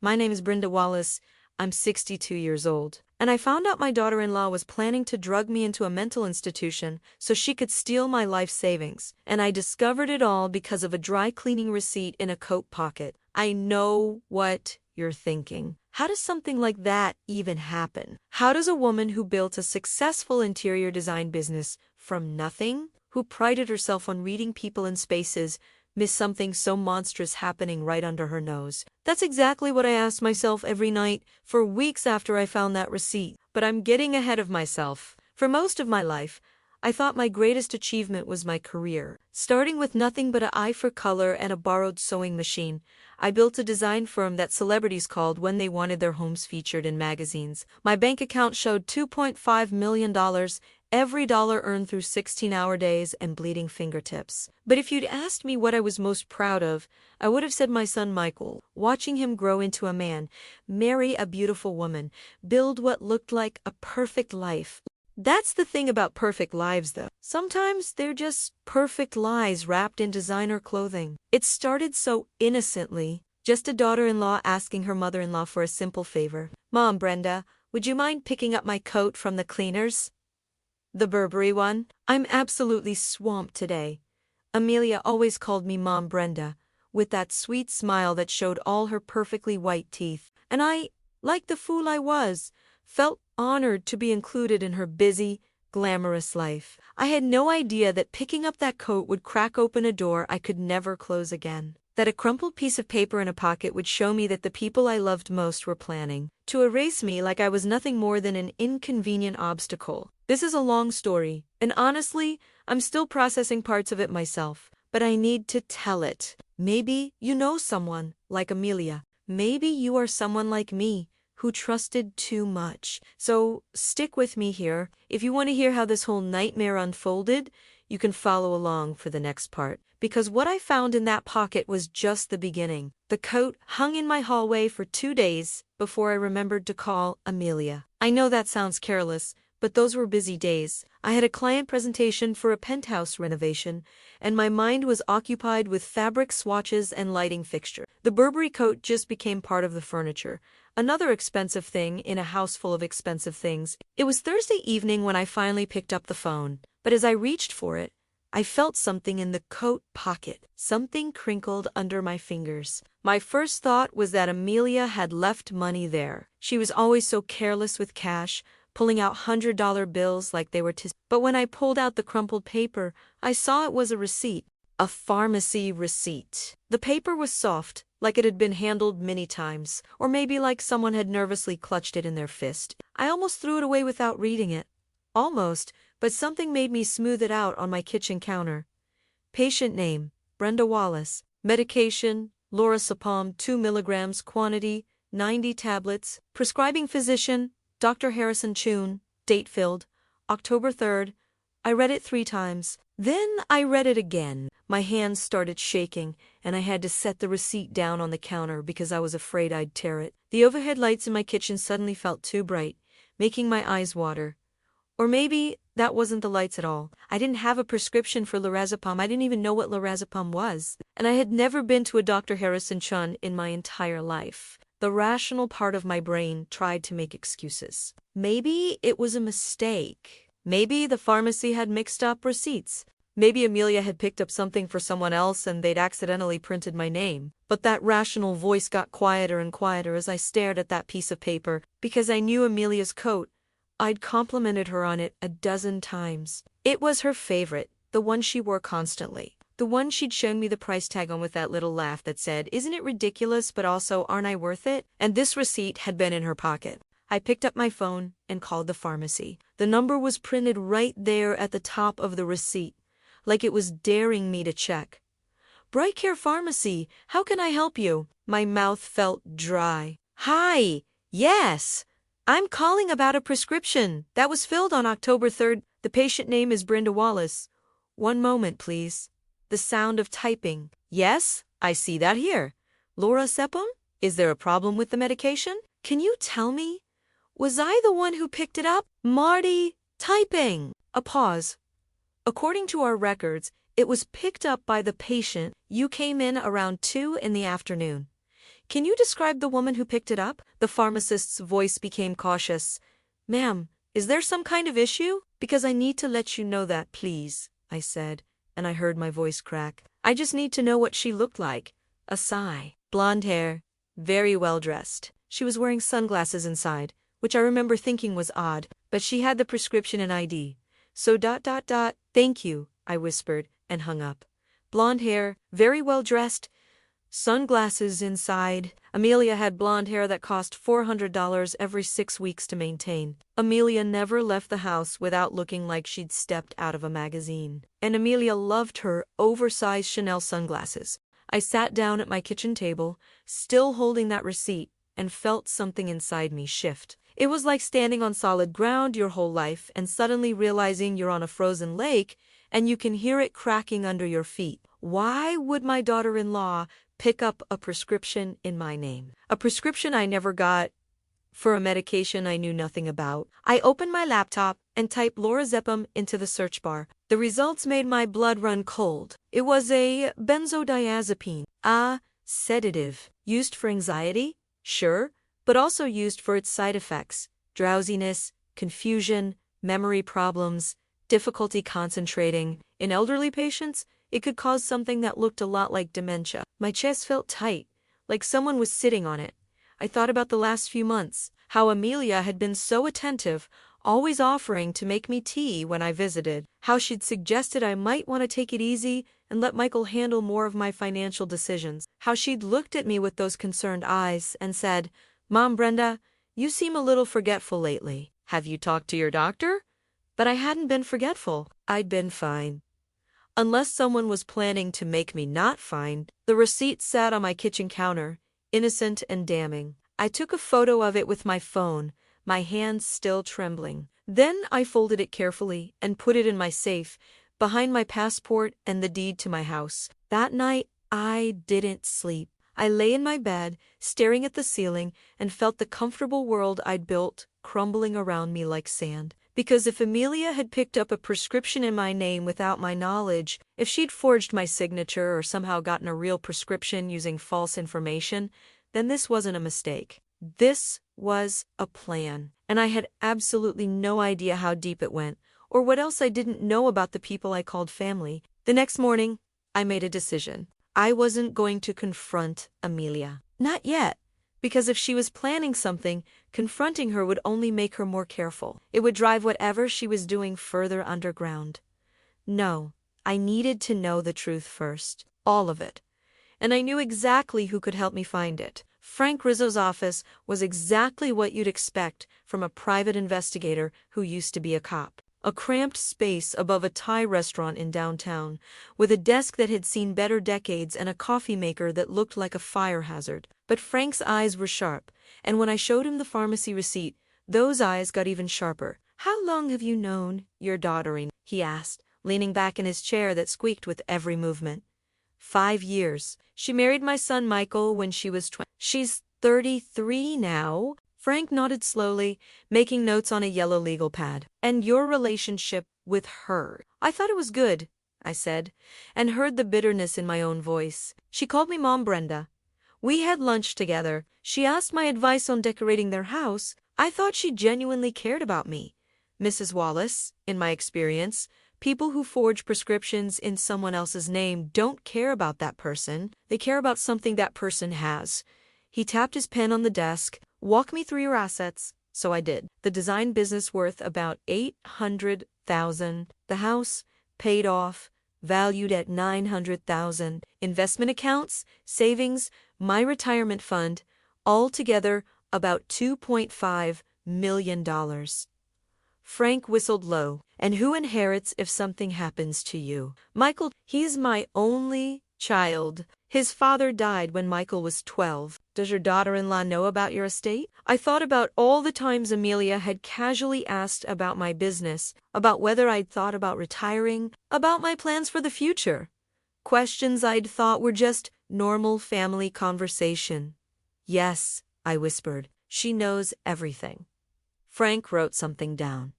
My name is Brenda Wallace. I'm 62 years old. And I found out my daughter-in-law was planning to drug me into a mental institution so she could steal my life savings. And I discovered it all because of a dry cleaning receipt in a coat pocket. I know what you're thinking. How does something like that even happen? How does a woman who built a successful interior design business from nothing, who prided herself on reading people and spaces, miss something so monstrous happening right under her nose? That's exactly what I asked myself every night for weeks after I found that receipt. But I'm getting ahead of myself. For most of my life, I thought my greatest achievement was my career. Starting with nothing but an eye for color and a borrowed sewing machine, I built a design firm that celebrities called when they wanted their homes featured in magazines. My bank account showed $2.5 million, every dollar earned through 16-hour days and bleeding fingertips. But if you'd asked me what I was most proud of, I would have said my son Michael, watching him grow into a man, marry a beautiful woman, build what looked like a perfect life. That's the thing about perfect lives, though. Sometimes they're just perfect lies wrapped in designer clothing. It started so innocently, just a daughter-in-law asking her mother-in-law for a simple favor. "Mom, Brenda, would you mind picking up my coat from the cleaners? The Burberry one? I'm absolutely swamped today." Amelia always called me Mom Brenda, with that sweet smile that showed all her perfectly white teeth. And I, like the fool I was, felt honored to be included in her busy, glamorous life. I had no idea that picking up that coat would crack open a door I could never close again. That a crumpled piece of paper in a pocket would show me that the people I loved most were planning to erase me like I was nothing more than an inconvenient obstacle. This is a long story, and honestly, I'm still processing parts of it myself. But I need to tell it. Maybe you know someone like Amelia. Maybe you are someone like me, who trusted too much. So stick with me here. If you want to hear how this whole nightmare unfolded, you can follow along for the next part. Because what I found in that pocket was just the beginning. The coat hung in my hallway for 2 days before I remembered to call Amelia. I know that sounds careless, but those were busy days. I had a client presentation for a penthouse renovation, and my mind was occupied with fabric swatches and lighting fixture. The Burberry coat just became part of the furniture, another expensive thing in a house full of expensive things. It was Thursday evening when I finally picked up the phone, but as I reached for it, I felt something in the coat pocket. Something crinkled under my fingers. My first thought was that Amelia had left money there. She was always so careless with cash, pulling out $100 bills like they were But when I pulled out the crumpled paper, I saw it was a receipt. A pharmacy receipt. The paper was soft, like it had been handled many times, or maybe like someone had nervously clutched it in their fist. I almost threw it away without reading it. Almost, but something made me smooth it out on my kitchen counter. Patient name, Brenda Wallace. Medication, lorazepam 2 milligrams quantity, 90 tablets. Prescribing physician, Dr. Harrison Chun. Date filled, October 3rd. I read it 3 times. Then I read it again. My hands started shaking, and I had to set the receipt down on the counter because I was afraid I'd tear it. The overhead lights in my kitchen suddenly felt too bright, making my eyes water. Or maybe that wasn't the lights at all. I didn't have a prescription for lorazepam. I didn't even know what lorazepam was. And I had never been to a Dr. Harrison Chun in my entire life. The rational part of my brain tried to make excuses. Maybe it was a mistake. Maybe the pharmacy had mixed up receipts. Maybe Amelia had picked up something for someone else and they'd accidentally printed my name. But that rational voice got quieter and quieter as I stared at that piece of paper, because I knew Amelia's coat. I'd complimented her on it a dozen times. It was her favorite, the one she wore constantly. The one she'd shown me the price tag on with that little laugh that said, "Isn't it ridiculous, but also aren't I worth it?" And this receipt had been in her pocket. I picked up my phone and called the pharmacy. The number was printed right there at the top of the receipt, like it was daring me to check. "Bright Care Pharmacy, how can I help you?" My mouth felt dry. "Hi, yes. I'm calling about a prescription that was filled on October 3rd. The patient name is Brenda Wallace. One moment, please." The sound of typing. "Yes, I see that here. Lorazepam? Is there a problem with the medication? Can you tell me? Was I the one who picked it up?" "Marty, typing." A pause. "According to our records, it was picked up by the patient. You came in around 2 in the afternoon. Can you describe the woman who picked it up? The pharmacist's voice became cautious. Ma'am, is there some kind of issue? Because I need to let you know that, please, I said, and I heard my voice crack. I just need to know what she looked like. A sigh. Blonde hair, very well dressed. She was wearing sunglasses inside, which I remember thinking was odd, but she had the prescription and ID. So ... Thank you, I whispered, and hung up. Blonde hair, very well dressed. Sunglasses inside. Amelia had blonde hair that cost $400 every 6 weeks to maintain. Amelia never left the house without looking like she'd stepped out of a magazine. And Amelia loved her oversized Chanel sunglasses. I sat down at my kitchen table, still holding that receipt, and felt something inside me shift. It was like standing on solid ground your whole life and suddenly realizing you're on a frozen lake and you can hear it cracking under your feet. Why would my daughter-in-law pick up a prescription in my name? A prescription I never got for a medication I knew nothing about. I opened my laptop and typed lorazepam into the search bar. The results made my blood run cold. It was a benzodiazepine, a sedative, used for anxiety, sure, but also used for its side effects: drowsiness, confusion, memory problems, difficulty concentrating. In elderly patients, it could cause something that looked a lot like dementia. My chest felt tight, like someone was sitting on it. I thought about the last few months, how Amelia had been so attentive, always offering to make me tea when I visited, how she'd suggested I might want to take it easy and let Michael handle more of my financial decisions, how she'd looked at me with those concerned eyes and said, "Mom, Brenda, you seem a little forgetful lately. Have you talked to your doctor?" But I hadn't been forgetful. I'd been fine. Unless someone was planning to make me not fine. The receipt sat on my kitchen counter, innocent and damning. I took a photo of it with my phone, my hands still trembling. Then I folded it carefully and put it in my safe, behind my passport and the deed to my house. That night, I didn't sleep. I lay in my bed, staring at the ceiling, and felt the comfortable world I'd built crumbling around me like sand. Because if Amelia had picked up a prescription in my name without my knowledge, if she'd forged my signature or somehow gotten a real prescription using false information, then this wasn't a mistake. This was a plan. And I had absolutely no idea how deep it went, or what else I didn't know about the people I called family. The next morning, I made a decision. I wasn't going to confront Amelia. Not yet. Because if she was planning something, confronting her would only make her more careful. It would drive whatever she was doing further underground. No, I needed to know the truth first. All of it. And I knew exactly who could help me find it. Frank Rizzo's office was exactly what you'd expect from a private investigator who used to be a cop. A cramped space above a Thai restaurant in downtown, with a desk that had seen better decades and a coffee maker that looked like a fire hazard. But Frank's eyes were sharp, and when I showed him the pharmacy receipt, those eyes got even sharper. "How long have you known your daughter?" he asked, leaning back in his chair that squeaked with every movement. 5 years. She married my son Michael when she was 20. She's 33 now. Frank nodded slowly, making notes on a yellow legal pad. "And your relationship with her?" "I thought it was good," I said, and heard the bitterness in my own voice. "She called me Mom, Brenda. We had lunch together. She asked my advice on decorating their house. I thought she genuinely cared about me. Mrs. Wallace, in my experience, people who forge prescriptions in someone else's name don't care about that person. They care about something that person has." He tapped his pen on the desk. "Walk me through your assets." So I did. The design business worth about $800,000. The house, paid off, valued at $900,000. Investment accounts, savings, my retirement fund, all together about $2.5 million. Frank whistled low. "And who inherits if something happens to you?" "Michael, he's my only child. His father died when Michael was 12. Does your daughter-in-law know about your estate?" I thought about all the times Amelia had casually asked about my business, about whether I'd thought about retiring, about my plans for the future. Questions I'd thought were just normal family conversation. "Yes," I whispered, "she knows everything." Frank wrote something down.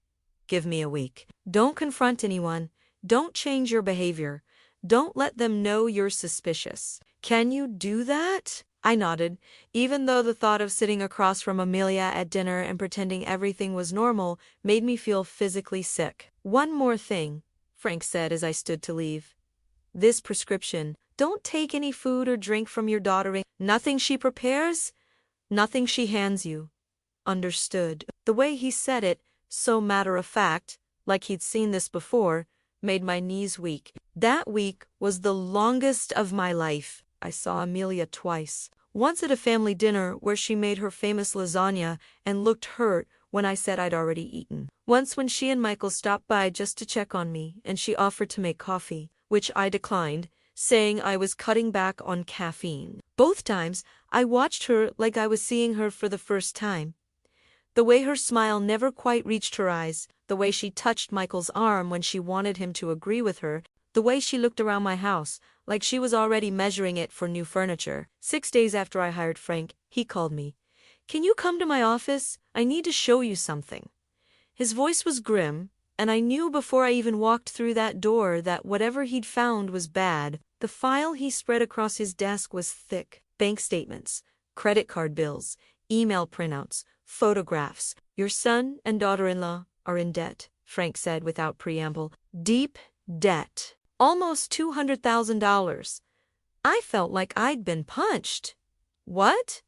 "Give me a week. Don't confront anyone. Don't change your behavior. Don't let them know you're suspicious." "Can you do that?" I nodded, even though the thought of sitting across from Amelia at dinner and pretending everything was normal made me feel physically sick. "One more thing," Frank said as I stood to leave. "This prescription, don't take any food or drink from your daughter. Nothing she prepares, nothing she hands you. Understood?" The way he said it, so matter-of-fact, like he'd seen this before, made my knees weak. That week was the longest of my life. I saw Amelia twice. Once at a family dinner where she made her famous lasagna and looked hurt when I said I'd already eaten. Once when she and Michael stopped by just to check on me and she offered to make coffee, which I declined, saying I was cutting back on caffeine. Both times, I watched her like I was seeing her for the first time. The way her smile never quite reached her eyes, the way she touched Michael's arm when she wanted him to agree with her, the way she looked around my house, like she was already measuring it for new furniture. 6 days after I hired Frank, he called me. "Can you come to my office? I need to show you something." His voice was grim, and I knew before I even walked through that door that whatever he'd found was bad. The file he spread across his desk was thick. Bank statements, credit card bills, email printouts, photographs. "Your son and daughter-in-law are in debt," Frank said without preamble. "Deep debt. Almost $200,000. I felt like I'd been punched. "What?"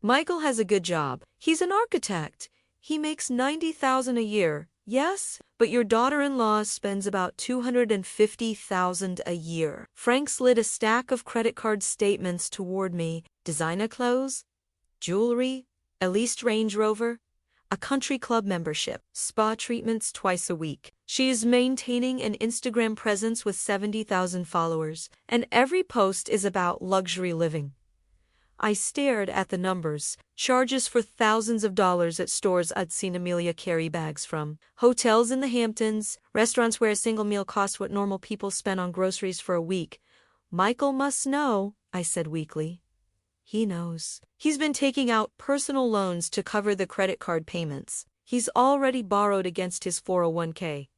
"Michael has a good job. He's an architect. He makes $90,000 a year, yes? But your daughter-in-law spends about $250,000 a year." Frank slid a stack of credit card statements toward me. Designer clothes, jewelry, a leased Range Rover, a country club membership, spa treatments twice a week. She is maintaining an Instagram presence with 70,000 followers, and every post is about luxury living. I stared at the numbers, charges for thousands of dollars at stores I'd seen Amelia carry bags from, hotels in the Hamptons, restaurants where a single meal cost what normal people spend on groceries for a week. "Michael must know," I said weakly. "He knows. He's been taking out personal loans to cover the credit card payments. He's already borrowed against his 401k.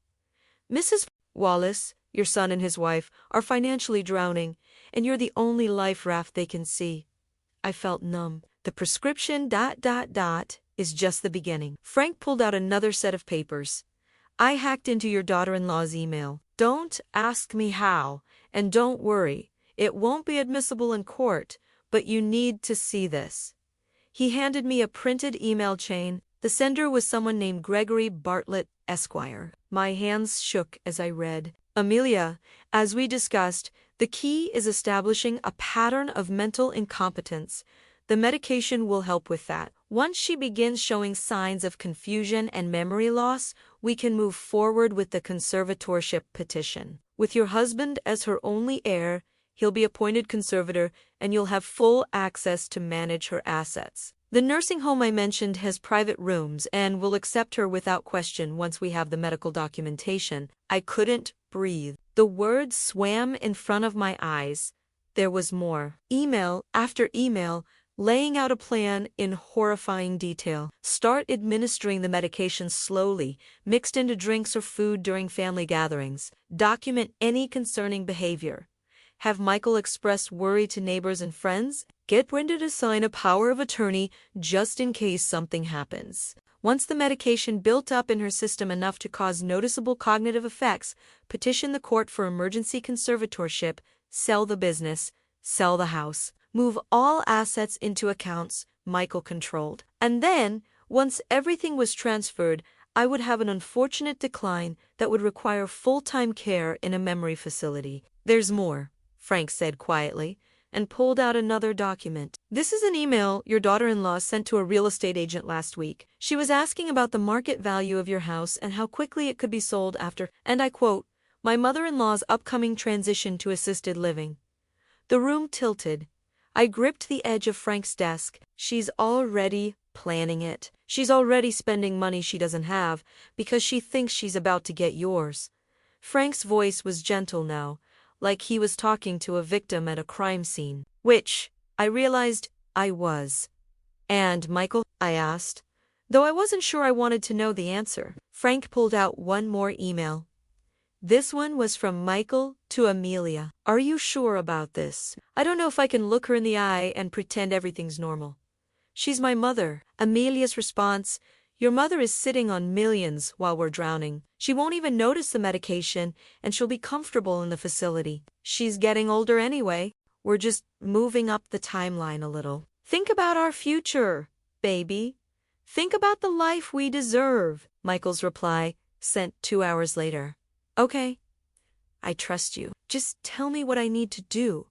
Mrs. Wallace, your son and his wife, are financially drowning, and you're the only life raft they can see." I felt numb. The prescription ... is just the beginning. Frank pulled out another set of papers. "I hacked into your daughter-in-law's email. Don't ask me how, and don't worry, it won't be admissible in court, but you need to see this." He handed me a printed email chain. The sender was someone named Gregory Bartlett, Esquire. My hands shook as I read. "Amelia, as we discussed, the key is establishing a pattern of mental incompetence. The medication will help with that. Once she begins showing signs of confusion and memory loss, we can move forward with the conservatorship petition. With your husband as her only heir, he'll be appointed conservator, and you'll have full access to manage her assets. The nursing home I mentioned has private rooms and will accept her without question once we have the medical documentation." I couldn't breathe. The words swam in front of my eyes. There was more. Email after email, laying out a plan in horrifying detail. "Start administering the medication slowly, mixed into drinks or food during family gatherings. Document any concerning behavior. Have Michael express worry to neighbors and friends. Get Brenda to sign a power of attorney just in case something happens. Once the medication built up in her system enough to cause noticeable cognitive effects, petition the court for emergency conservatorship, sell the business, sell the house, move all assets into accounts Michael controlled. And then, once everything was transferred, I would have an unfortunate decline that would require full-time care in a memory facility." "There's more," Frank said quietly, and pulled out another document. "This is an email your daughter-in-law sent to a real estate agent last week. She was asking about the market value of your house and how quickly it could be sold after, and I quote, my mother-in-law's upcoming transition to assisted living." The room tilted. I gripped the edge of Frank's desk. "She's already planning it. She's already spending money she doesn't have because she thinks she's about to get yours." Frank's voice was gentle now, like he was talking to a victim at a crime scene. Which, I realized, I was. "And Michael?" I asked, though I wasn't sure I wanted to know the answer. Frank pulled out one more email. This one was from Michael to Amelia. Are you sure about this? I don't know if I can look her in the eye and pretend everything's normal. She's my mother. Amelia's response: your mother is sitting on millions while we're drowning. She won't even notice the medication, and she'll be comfortable in the facility. She's getting older anyway. We're just moving up the timeline a little. Think about our future, baby. Think about the life we deserve. Michael's reply, sent 2 hours later. Okay. I trust you. Just tell me what I need to do.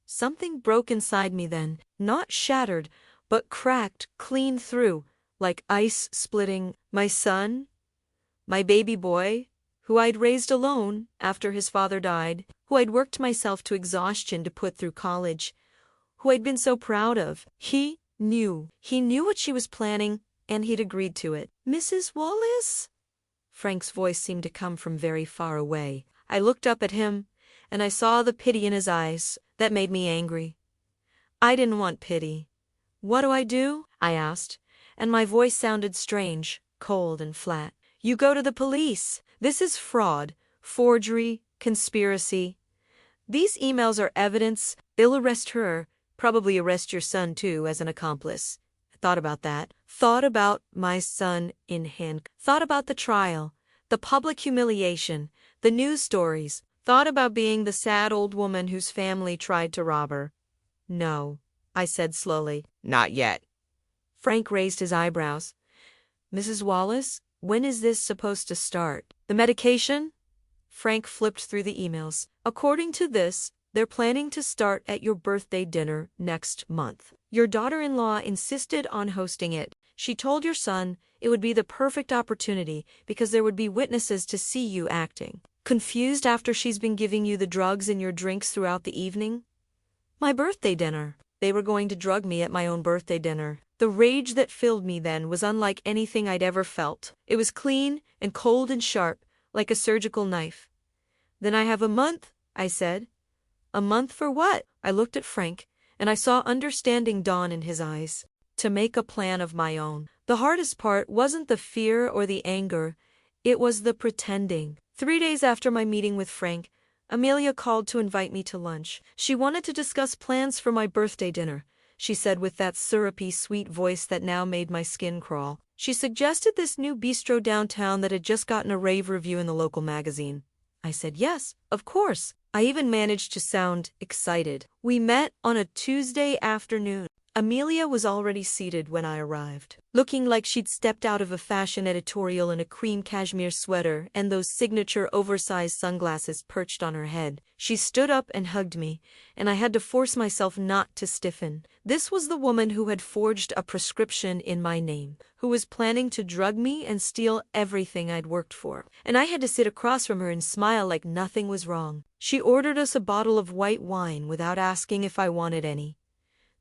Something broke inside me then, not shattered, but cracked clean through, like ice splitting. My son, my baby boy, who I'd raised alone after his father died, who I'd worked myself to exhaustion to put through college, who I'd been so proud of. He knew what she was planning, and he'd agreed to it. Mrs. Wallace? Frank's voice seemed to come from very far away. I looked up at him, and I saw the pity in his eyes. That made me angry. I didn't want pity. What do? I asked, and my voice sounded strange, cold and flat. You go to the police. This is fraud, forgery, conspiracy. These emails are evidence. They'll arrest her, probably arrest your son too as an accomplice. I thought about that. Thought about my son in handcuffs. Thought about the trial, the public humiliation, the news stories. Thought about being the sad old woman whose family tried to rob her. No, I said slowly. Not yet. Frank raised his eyebrows. Mrs. Wallace, when is this supposed to start? The medication? Frank flipped through the emails. According to this, they're planning to start at your birthday dinner next month. Your daughter-in-law insisted on hosting it. She told your son it would be the perfect opportunity because there would be witnesses to see you acting. Confused after she's been giving you the drugs in your drinks throughout the evening? My birthday dinner. They were going to drug me at my own birthday dinner. The rage that filled me then was unlike anything I'd ever felt. It was clean and cold and sharp, like a surgical knife. Then I have a month, I said. A month for what? I looked at Frank, and I saw understanding dawn in his eyes. To make a plan of my own. The hardest part wasn't the fear or the anger, it was the pretending. 3 days after my meeting with Frank, Amelia called to invite me to lunch. She wanted to discuss plans for my birthday dinner, she said with that syrupy, sweet voice that now made my skin crawl. She suggested this new bistro downtown that had just gotten a rave review in the local magazine. I said yes, of course. I even managed to sound excited. We met on a Tuesday afternoon. Amelia was already seated when I arrived, looking like she'd stepped out of a fashion editorial in a cream cashmere sweater and those signature oversized sunglasses perched on her head. She stood up and hugged me, and I had to force myself not to stiffen. This was the woman who had forged a prescription in my name, who was planning to drug me and steal everything I'd worked for. And I had to sit across from her and smile like nothing was wrong. She ordered us a bottle of white wine without asking if I wanted any.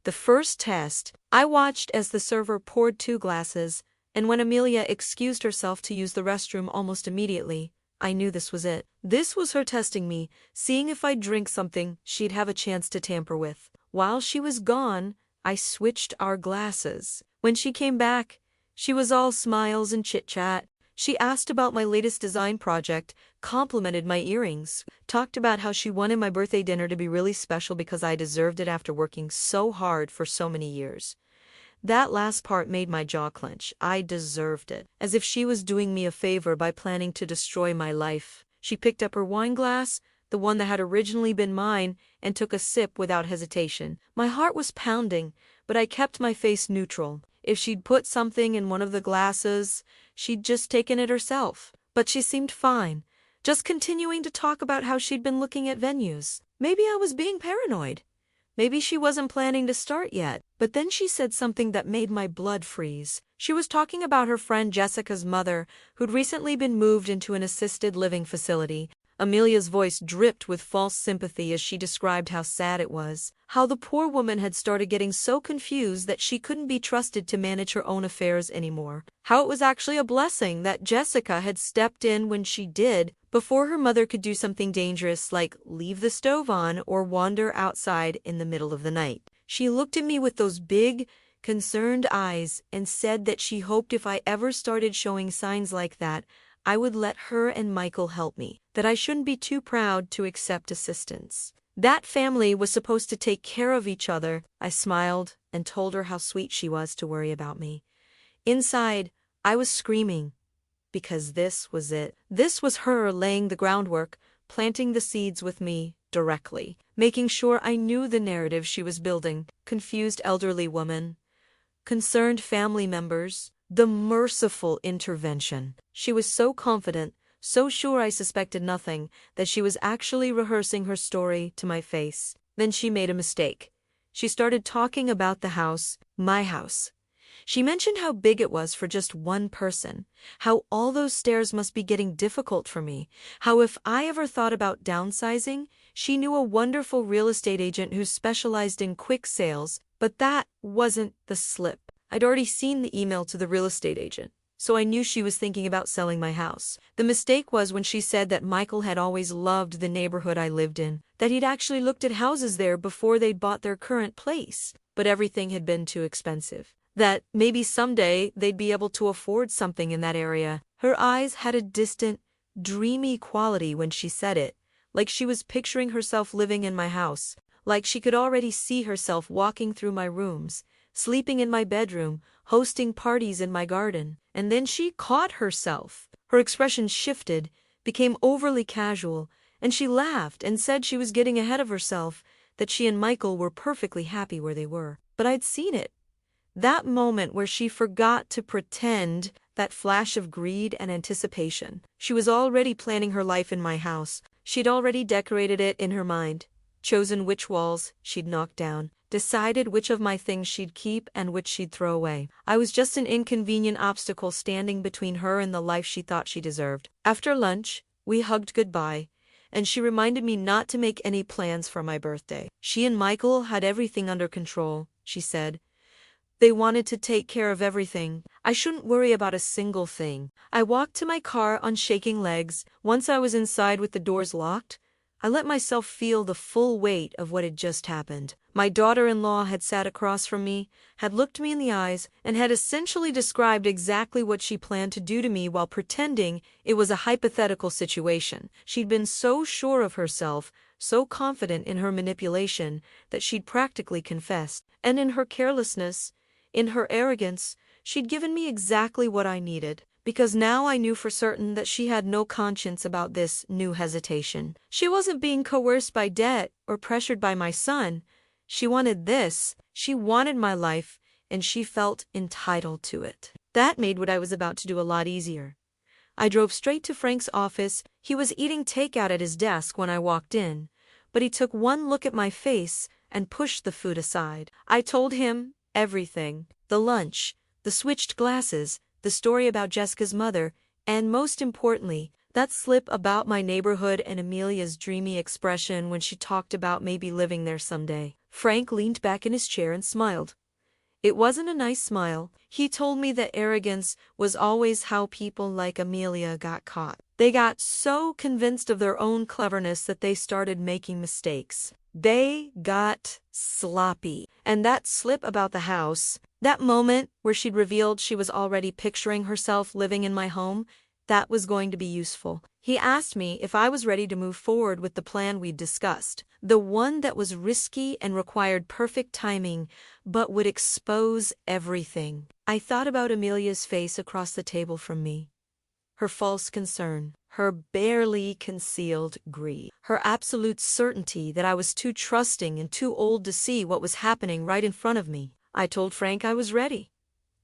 The first test, I watched as the server poured 2 glasses, and when Amelia excused herself to use the restroom almost immediately, I knew this was it. This was her testing me, seeing if I'd drink something she'd have a chance to tamper with. While she was gone, I switched our glasses. When she came back, she was all smiles and chit-chat. She asked about my latest design project, complimented my earrings, talked about how she wanted my birthday dinner to be really special because I deserved it after working so hard for so many years. That last part made my jaw clench. I deserved it. As if she was doing me a favor by planning to destroy my life. She picked up her wine glass, the one that had originally been mine, and took a sip without hesitation. My heart was pounding, but I kept my face neutral. If she'd put something in one of the glasses, she'd just taken it herself. But she seemed fine, just continuing to talk about how she'd been looking at venues. Maybe I was being paranoid. Maybe she wasn't planning to start yet. But then she said something that made my blood freeze. She was talking about her friend Jessica's mother, who'd recently been moved into an assisted living facility. Amelia's voice dripped with false sympathy as she described how sad it was, how the poor woman had started getting so confused that she couldn't be trusted to manage her own affairs anymore, how it was actually a blessing that Jessica had stepped in when she did, before her mother could do something dangerous like leave the stove on or wander outside in the middle of the night. She looked at me with those big, concerned eyes and said that she hoped if I ever started showing signs like that, I would let her and Michael help me, that I shouldn't be too proud to accept assistance. That family was supposed to take care of each other. I smiled and told her how sweet she was to worry about me. Inside, I was screaming, because this was it. This was her laying the groundwork, planting the seeds with me directly, making sure I knew the narrative she was building. Confused elderly woman, concerned family members, the merciful intervention. She was so confident, so sure I suspected nothing, that she was actually rehearsing her story to my face. Then she made a mistake. She started talking about the house, my house. She mentioned how big it was for just one person, how all those stairs must be getting difficult for me, how if I ever thought about downsizing, she knew a wonderful real estate agent who specialized in quick sales, but that wasn't the slip. I'd already seen the email to the real estate agent, so I knew she was thinking about selling my house. The mistake was when she said that Michael had always loved the neighborhood I lived in, that he'd actually looked at houses there before they'd bought their current place, but everything had been too expensive. That maybe someday they'd be able to afford something in that area. Her eyes had a distant, dreamy quality when she said it, like she was picturing herself living in my house, like she could already see herself walking through my rooms, sleeping in my bedroom, hosting parties in my garden. And then she caught herself. Her expression shifted, became overly casual, and she laughed and said she was getting ahead of herself, that she and Michael were perfectly happy where they were. But I'd seen it. That moment where she forgot to pretend, that flash of greed and anticipation. She was already planning her life in my house. She'd already decorated it in her mind, chosen which walls she'd knock down, decided which of my things she'd keep and which she'd throw away. I was just an inconvenient obstacle standing between her and the life she thought she deserved. After lunch, we hugged goodbye, and she reminded me not to make any plans for my birthday. She and Michael had everything under control, she said. They wanted to take care of everything. I shouldn't worry about a single thing. I walked to my car on shaking legs. Once I was inside with the doors locked, I let myself feel the full weight of what had just happened. My daughter-in-law had sat across from me, had looked me in the eyes, and had essentially described exactly what she planned to do to me while pretending it was a hypothetical situation. She'd been so sure of herself, so confident in her manipulation, that she'd practically confessed. And in her carelessness, in her arrogance, she'd given me exactly what I needed, because now I knew for certain that she had no conscience about this new hesitation. She wasn't being coerced by debt or pressured by my son. She wanted this. She wanted my life, and she felt entitled to it. That made what I was about to do a lot easier. I drove straight to Frank's office. He was eating takeout at his desk when I walked in, but he took one look at my face and pushed the food aside. I told him everything. The lunch, the switched glasses, the story about Jessica's mother, and most importantly, that slip about my neighborhood and Amelia's dreamy expression when she talked about maybe living there someday. Frank leaned back in his chair and smiled. It wasn't a nice smile. He told me that arrogance was always how people like Amelia got caught. They got so convinced of their own cleverness that they started making mistakes. They got sloppy. And that slip about the house, that moment where she'd revealed she was already picturing herself living in my home, that was going to be useful. He asked me if I was ready to move forward with the plan we'd discussed, the one that was risky and required perfect timing, but would expose everything. I thought about Amelia's face across the table from me, her false concern, her barely concealed greed, her absolute certainty that I was too trusting and too old to see what was happening right in front of me. I told Frank I was ready.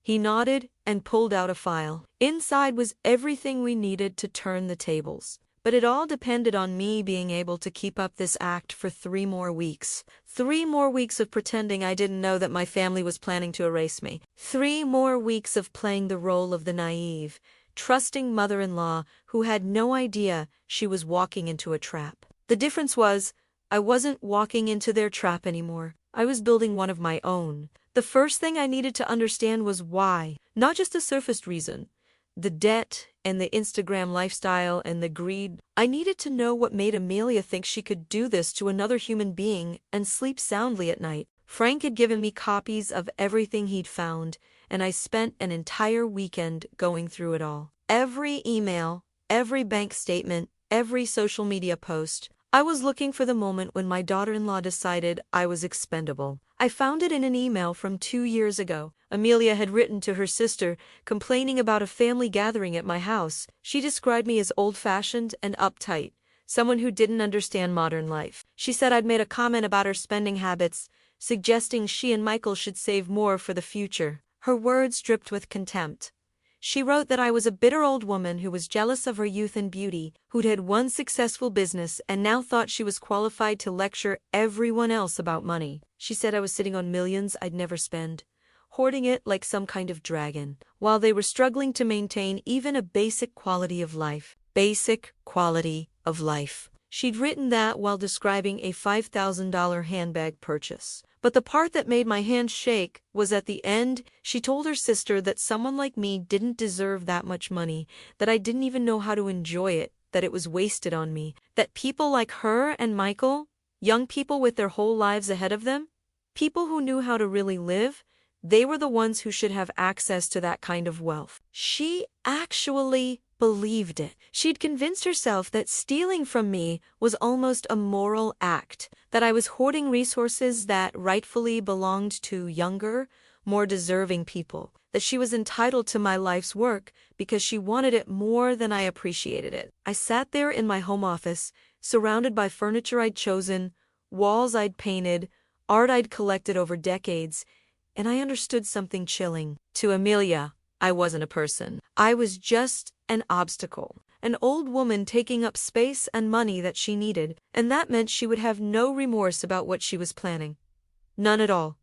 He nodded and pulled out a file. Inside was everything we needed to turn the tables. But it all depended on me being able to keep up this act for 3 more weeks. 3 more weeks of pretending I didn't know that my family was planning to erase me. 3 more weeks of playing the role of the naive, trusting mother-in-law who had no idea she was walking into a trap. The difference was, I wasn't walking into their trap anymore. I was building one of my own. The first thing I needed to understand was why, not just a surface reason. The debt and the Instagram lifestyle and the greed. I needed to know what made Amelia think she could do this to another human being and sleep soundly at night. Frank had given me copies of everything he'd found, and I spent an entire weekend going through it all. Every email, every bank statement, every social media post. I was looking for the moment when my daughter-in-law decided I was expendable. I found it in an email from 2 years ago. Amelia had written to her sister, complaining about a family gathering at my house. She described me as old-fashioned and uptight, someone who didn't understand modern life. She said I'd made a comment about her spending habits, suggesting she and Michael should save more for the future. Her words dripped with contempt. She wrote that I was a bitter old woman who was jealous of her youth and beauty, who'd had one successful business and now thought she was qualified to lecture everyone else about money. She said I was sitting on millions I'd never spend, hoarding it like some kind of dragon, while they were struggling to maintain even a basic quality of life. Basic quality of life. She'd written that while describing a $5,000 handbag purchase. But the part that made my hands shake was at the end. She told her sister that someone like me didn't deserve that much money, that I didn't even know how to enjoy it, that it was wasted on me, that people like her and Michael, young people with their whole lives ahead of them, people who knew how to really live, they were the ones who should have access to that kind of wealth. She actually believed it. She'd convinced herself that stealing from me was almost a moral act, that I was hoarding resources that rightfully belonged to younger, more deserving people, that she was entitled to my life's work because she wanted it more than I appreciated it. I sat there in my home office, surrounded by furniture I'd chosen, walls I'd painted, art I'd collected over decades, and I understood something chilling. To Amelia, I wasn't a person. I was just an obstacle, an old woman taking up space and money that she needed, and that meant she would have no remorse about what she was planning. None at all.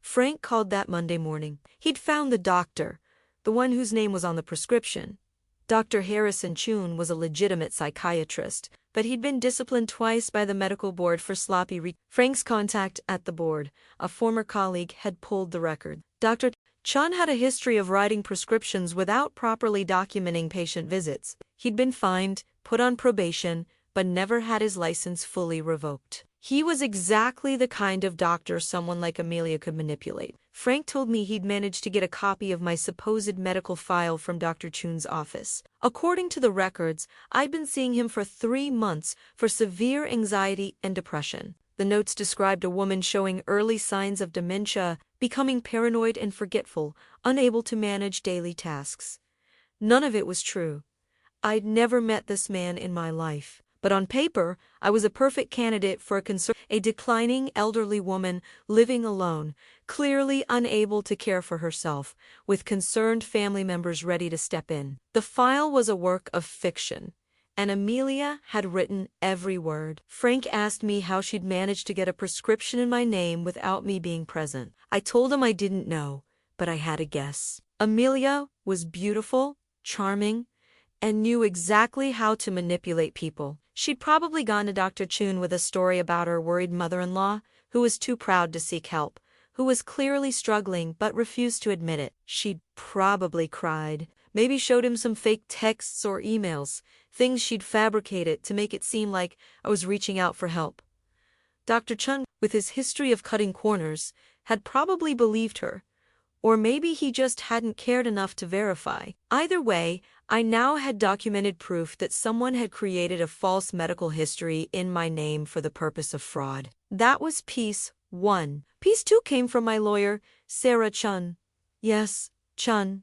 Frank called that Monday morning. He'd found the doctor, the one whose name was on the prescription. Dr. Harrison Chun was a legitimate psychiatrist, but he'd been disciplined twice by the medical board for sloppy Frank's contact at the board, a former colleague, had pulled the record. Dr. Chun had a history of writing prescriptions without properly documenting patient visits. He'd been fined, put on probation, but never had his license fully revoked. He was exactly the kind of doctor someone like Amelia could manipulate. Frank told me he'd managed to get a copy of my supposed medical file from Dr. Chun's office. According to the records, I'd been seeing him for 3 months for severe anxiety and depression. The notes described a woman showing early signs of dementia, becoming paranoid and forgetful, unable to manage daily tasks. None of it was true. I'd never met this man in my life. But on paper, I was a perfect candidate for a declining elderly woman living alone, clearly unable to care for herself, with concerned family members ready to step in. The file was a work of fiction, and Amelia had written every word. Frank asked me how she'd managed to get a prescription in my name without me being present. I told him I didn't know, but I had a guess. Amelia was beautiful, charming, and knew exactly how to manipulate people. She'd probably gone to Dr. Chun with a story about her worried mother-in-law, who was too proud to seek help, who was clearly struggling but refused to admit it. She'd probably cried, maybe showed him some fake texts or emails, things she'd fabricated to make it seem like I was reaching out for help. Dr. Chun, with his history of cutting corners, had probably believed her, or maybe he just hadn't cared enough to verify. Either way, I now had documented proof that someone had created a false medical history in my name for the purpose of fraud. That was piece 1. Piece 2 came from my lawyer, Sarah Chun. Yes, Chun.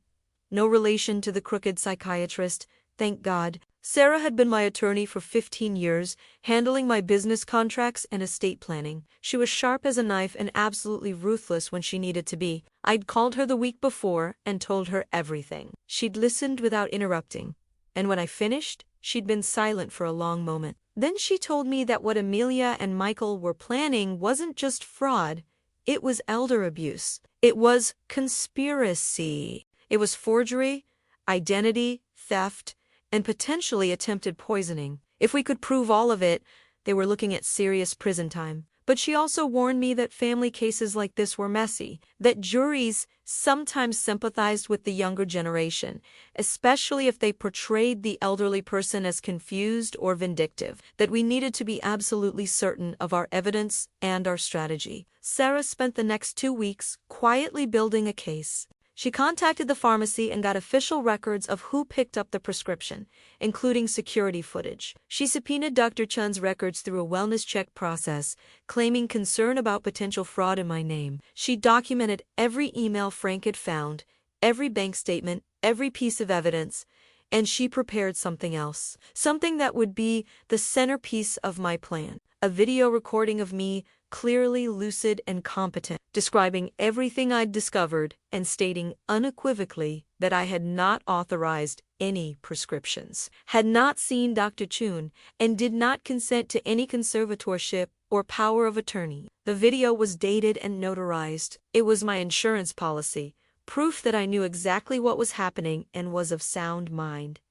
No relation to the crooked psychiatrist, thank God. Sarah had been my attorney for 15 years, handling my business contracts and estate planning. She was sharp as a knife and absolutely ruthless when she needed to be. I'd called her the week before and told her everything. She'd listened without interrupting, and when I finished, she'd been silent for a long moment. Then she told me that what Amelia and Michael were planning wasn't just fraud, it was elder abuse. It was conspiracy. It was forgery, identity, theft, and potentially attempted poisoning. If we could prove all of it, they were looking at serious prison time. But she also warned me that family cases like this were messy, that juries sometimes sympathized with the younger generation, especially if they portrayed the elderly person as confused or vindictive, that we needed to be absolutely certain of our evidence and our strategy. Sarah spent the next 2 weeks quietly building a case. She contacted the pharmacy and got official records of who picked up the prescription, including security footage. She subpoenaed Dr. Chun's records through a wellness check process, claiming concern about potential fraud in my name. She documented every email Frank had found, every bank statement, every piece of evidence, and she prepared something else. Something that would be the centerpiece of my plan. A video recording of me, clearly lucid and competent, describing everything I'd discovered and stating unequivocally that I had not authorized any prescriptions, had not seen Dr. Chun, and did not consent to any conservatorship or power of attorney. The video was dated and notarized. It was my insurance policy, proof that I knew exactly what was happening and was of sound mind.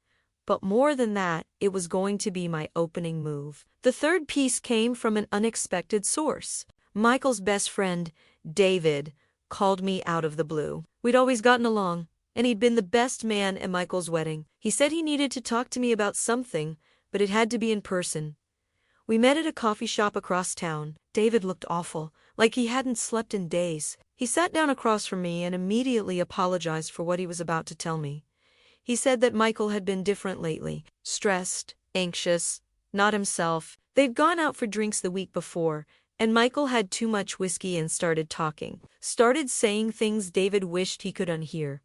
But more than that, it was going to be my opening move. The third piece came from an unexpected source. Michael's best friend, David, called me out of the blue. We'd always gotten along, and he'd been the best man at Michael's wedding. He said he needed to talk to me about something, but it had to be in person. We met at a coffee shop across town. David looked awful, like he hadn't slept in days. He sat down across from me and immediately apologized for what he was about to tell me. He said that Michael had been different lately, stressed, anxious, not himself. They'd gone out for drinks the week before, and Michael had too much whiskey and started talking. Started saying things David wished he could unhear.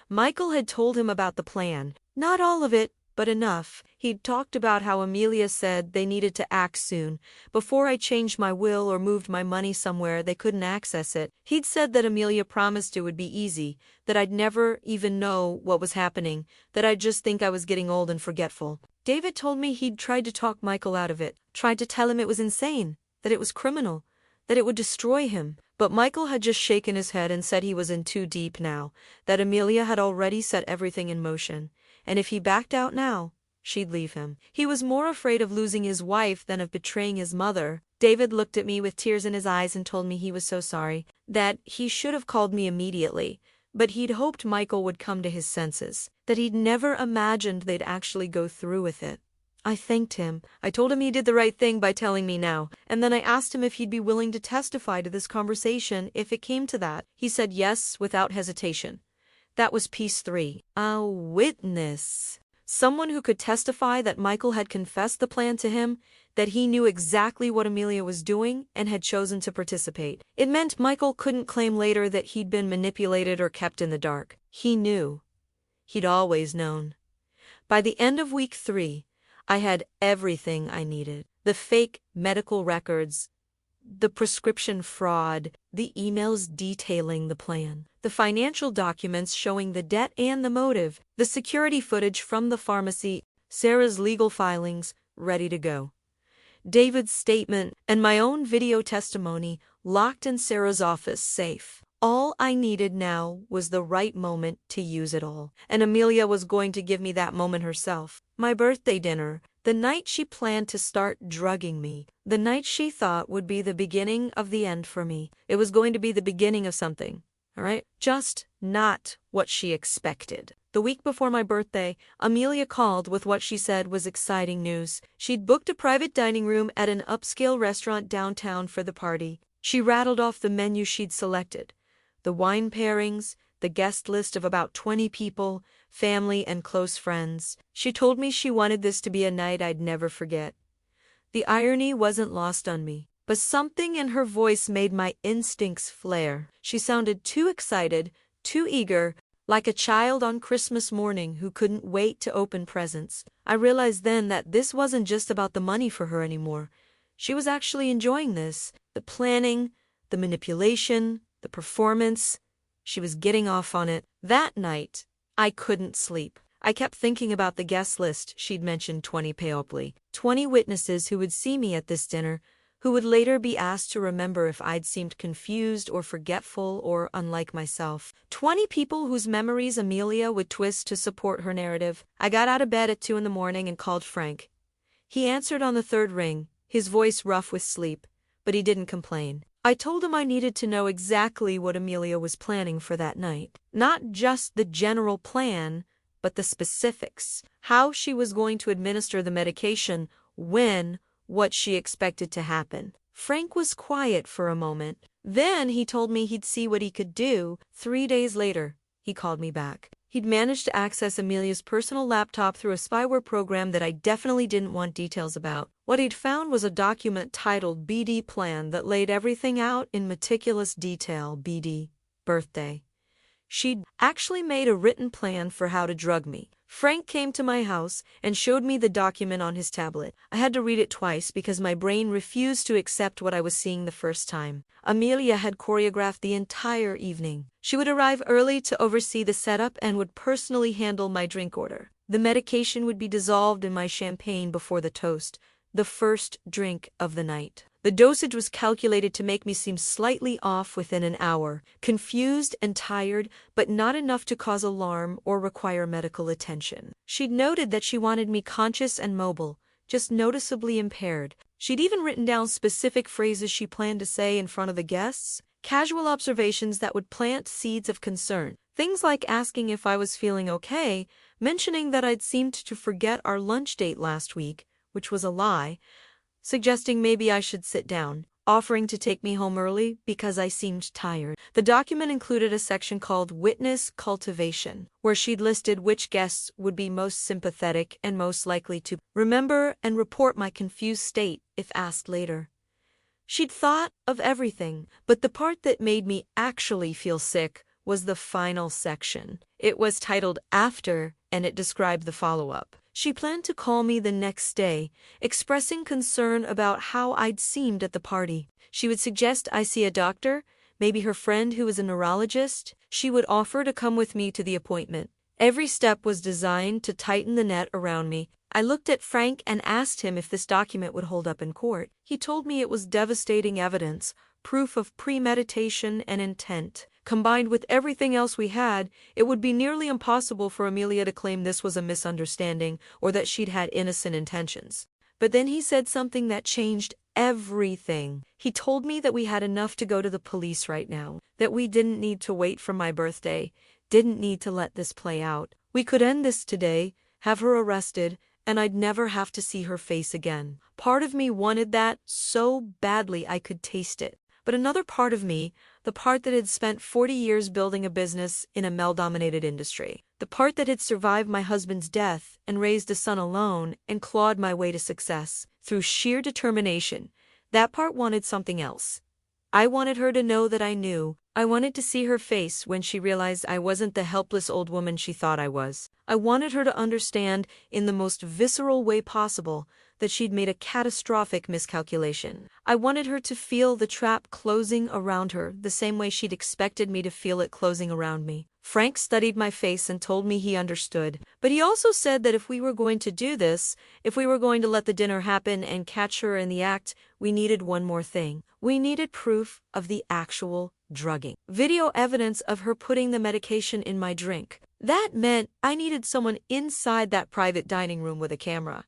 Michael had told him about the plan, not all of it, but enough. He'd talked about how Amelia said they needed to act soon. Before I changed my will or moved my money somewhere, they couldn't access it. He'd said that Amelia promised it would be easy, that I'd never even know what was happening, that I'd just think I was getting old and forgetful. David told me he'd tried to talk Michael out of it, tried to tell him it was insane, that it was criminal, that it would destroy him. But Michael had just shaken his head and said he was in too deep now, that Amelia had already set everything in motion, and if he backed out now, she'd leave him. He was more afraid of losing his wife than of betraying his mother. David looked at me with tears in his eyes and told me he was so sorry, that he should have called me immediately, but he'd hoped Michael would come to his senses, that he'd never imagined they'd actually go through with it. I thanked him. I told him he did the right thing by telling me now, and then I asked him if he'd be willing to testify to this conversation if it came to that. He said yes without hesitation. That was piece 3. A witness. Someone who could testify that Michael had confessed the plan to him, that he knew exactly what Amelia was doing and had chosen to participate. It meant Michael couldn't claim later that he'd been manipulated or kept in the dark. He knew. He'd always known. By the end of week 3, I had everything I needed. The fake medical records, the prescription fraud, the emails detailing the plan, the financial documents showing the debt and the motive, the security footage from the pharmacy, Sarah's legal filings, ready to go. David's statement and my own video testimony locked in Sarah's office safe. All I needed now was the right moment to use it all, and Amelia was going to give me that moment herself. My birthday dinner, the night she planned to start drugging me, the night she thought would be the beginning of the end for me. It was going to be the beginning of something, all right? Just not what she expected. The week before my birthday, Amelia called with what she said was exciting news. She'd booked a private dining room at an upscale restaurant downtown for the party. She rattled off the menu she'd selected. The wine pairings, the guest list of about 20 people, family and close friends. She told me she wanted this to be a night I'd never forget. The irony wasn't lost on me, but something in her voice made my instincts flare. She sounded too excited, too eager, like a child on Christmas morning who couldn't wait to open presents. I realized then that this wasn't just about the money for her anymore. She was actually enjoying this, the planning, the manipulation, the performance. She was getting off on it. That night, I couldn't sleep. I kept thinking about the guest list she'd mentioned 20 paopli, 20 witnesses who would see me at this dinner, who would later be asked to remember if I'd seemed confused or forgetful or unlike myself. 20 people whose memories Amelia would twist to support her narrative. I got out of bed at 2 a.m. and called Frank. He answered on the third ring, his voice rough with sleep, but he didn't complain. I told him I needed to know exactly what Amelia was planning for that night. Not just the general plan, but the specifics. How she was going to administer the medication, when, what she expected to happen. Frank was quiet for a moment. Then he told me he'd see what he could do. 3 days later, he called me back. He'd managed to access Amelia's personal laptop through a spyware program that I definitely didn't want details about. What he'd found was a document titled BD Plan that laid everything out in meticulous detail. BD, birthday. She'd actually made a written plan for how to drug me. Frank came to my house and showed me the document on his tablet. I had to read it twice because my brain refused to accept what I was seeing the first time. Amelia had choreographed the entire evening. She would arrive early to oversee the setup and would personally handle my drink order. The medication would be dissolved in my champagne before the toast, the first drink of the night. The dosage was calculated to make me seem slightly off within an hour, confused and tired, but not enough to cause alarm or require medical attention. She'd noted that she wanted me conscious and mobile, just noticeably impaired. She'd even written down specific phrases she planned to say in front of the guests, casual observations that would plant seeds of concern. Things like asking if I was feeling okay, mentioning that I'd seemed to forget our lunch date last week, which was a lie, suggesting maybe I should sit down, offering to take me home early because I seemed tired. The document included a section called Witness Cultivation, where she'd listed which guests would be most sympathetic and most likely to remember and report my confused state if asked later. She'd thought of everything, but the part that made me actually feel sick was the final section. It was titled After, and it described the follow-up. She planned to call me the next day, expressing concern about how I'd seemed at the party. She would suggest I see a doctor, maybe her friend who was a neurologist. She would offer to come with me to the appointment. Every step was designed to tighten the net around me. I looked at Frank and asked him if this document would hold up in court. He told me it was devastating evidence, proof of premeditation and intent. Combined with everything else we had, it would be nearly impossible for Amelia to claim this was a misunderstanding or that she'd had innocent intentions. But then he said something that changed everything. He told me that we had enough to go to the police right now, that we didn't need to wait for my birthday, didn't need to let this play out. We could end this today, have her arrested, and I'd never have to see her face again. Part of me wanted that so badly I could taste it. But another part of me, the part that had spent 40 years building a business in a male-dominated industry, the part that had survived my husband's death and raised a son alone and clawed my way to success through sheer determination, that part wanted something else. I wanted her to know that I knew. I wanted to see her face when she realized I wasn't the helpless old woman she thought I was. I wanted her to understand, in the most visceral way possible, that she'd made a catastrophic miscalculation. I wanted her to feel the trap closing around her the same way she'd expected me to feel it closing around me. Frank studied my face and told me he understood, but he also said that if we were going to do this, if we were going to let the dinner happen and catch her in the act, we needed one more thing. We needed proof of the actual drugging. Video evidence of her putting the medication in my drink. That meant I needed someone inside that private dining room with a camera.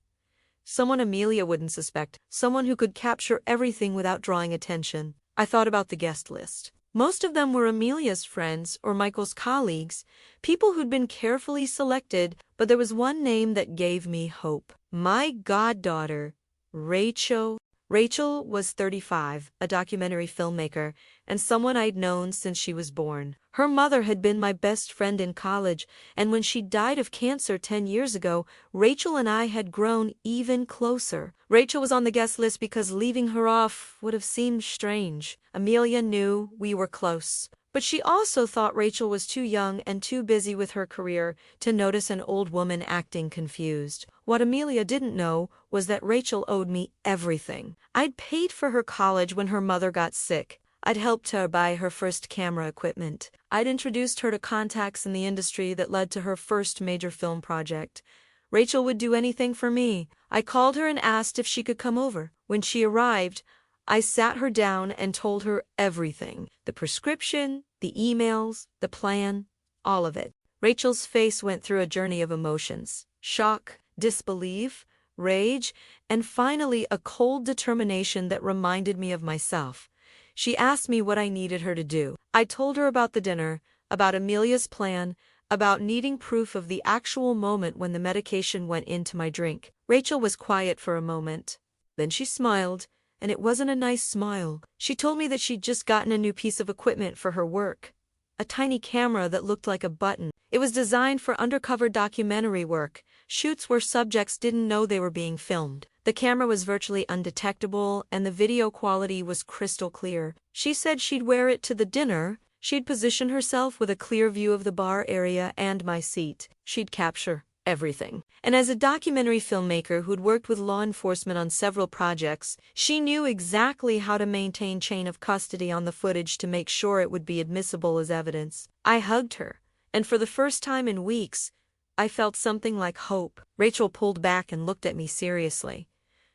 Someone Amelia wouldn't suspect, someone who could capture everything without drawing attention. I thought about the guest list. Most of them were Amelia's friends or Michael's colleagues, people who'd been carefully selected, but there was one name that gave me hope. My goddaughter, Rachel. Rachel was 35, a documentary filmmaker, and someone I'd known since she was born. Her mother had been my best friend in college, and when she died of cancer 10 years ago, Rachel and I had grown even closer. Rachel was on the guest list because leaving her off would have seemed strange. Amelia knew we were close. But she also thought Rachel was too young and too busy with her career to notice an old woman acting confused. What Amelia didn't know was that Rachel owed me everything. I'd paid for her college when her mother got sick. I'd helped her buy her first camera equipment. I'd introduced her to contacts in the industry that led to her first major film project. Rachel would do anything for me. I called her and asked if she could come over. When she arrived, I sat her down and told her everything. The prescription, the emails, the plan, all of it. Rachel's face went through a journey of emotions. Shock, disbelief, rage, and finally a cold determination that reminded me of myself. She asked me what I needed her to do. I told her about the dinner, about Amelia's plan, about needing proof of the actual moment when the medication went into my drink. Rachel was quiet for a moment. Then she smiled, and it wasn't a nice smile. She told me that she'd just gotten a new piece of equipment for her work. a tiny camera that looked like a button. It was designed for undercover documentary work, shoots where subjects didn't know they were being filmed. The camera was virtually undetectable, and the video quality was crystal clear. She said she'd wear it to the dinner. She'd position herself with a clear view of the bar area and my seat. She'd capture everything. And as a documentary filmmaker who'd worked with law enforcement on several projects, she knew exactly how to maintain chain of custody on the footage to make sure it would be admissible as evidence. I hugged her, and for the first time in weeks, I felt something like hope. Rachel pulled back and looked at me seriously.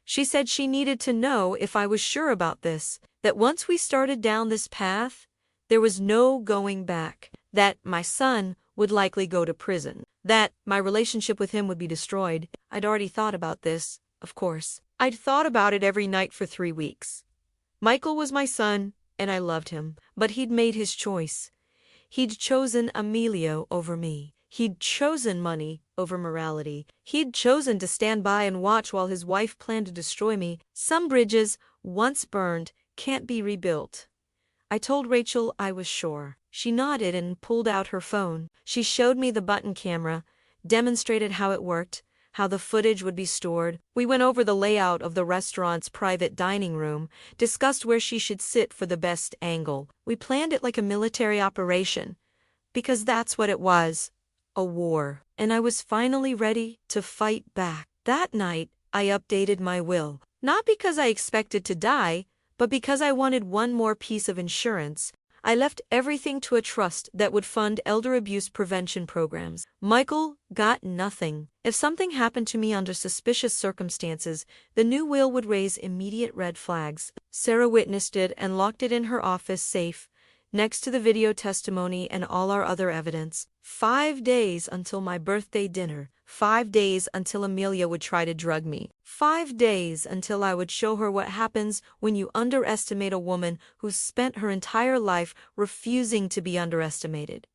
She said she needed to know if I was sure about this, that once we started down this path, there was no going back, that my son would likely go to prison, that my relationship with him would be destroyed. I'd already thought about this, of course. I'd thought about it every night for 3 weeks. Michael was my son, and I loved him, but he'd made his choice. He'd chosen Emilio over me. He'd chosen money over morality. He'd chosen to stand by and watch while his wife planned to destroy me. Some bridges, once burned, can't be rebuilt. I told Rachel I was sure. She nodded and pulled out her phone. She showed me the button camera, demonstrated how it worked, how the footage would be stored. We went over the layout of the restaurant's private dining room, discussed where she should sit for the best angle. We planned it like a military operation, because that's what it was. A war, and I was finally ready to fight back. That night, I updated my will, not because I expected to die, but because I wanted one more piece of insurance. I left everything to a trust that would fund elder abuse prevention programs. Michael got nothing. If something happened to me under suspicious circumstances, the new will would raise immediate red flags. Sarah witnessed it and locked it in her office safe, next to the video testimony and all our other evidence. 5 days until my birthday dinner. 5 days until Amelia would try to drug me. 5 days until I would show her what happens when you underestimate a woman who's spent her entire life refusing to be underestimated.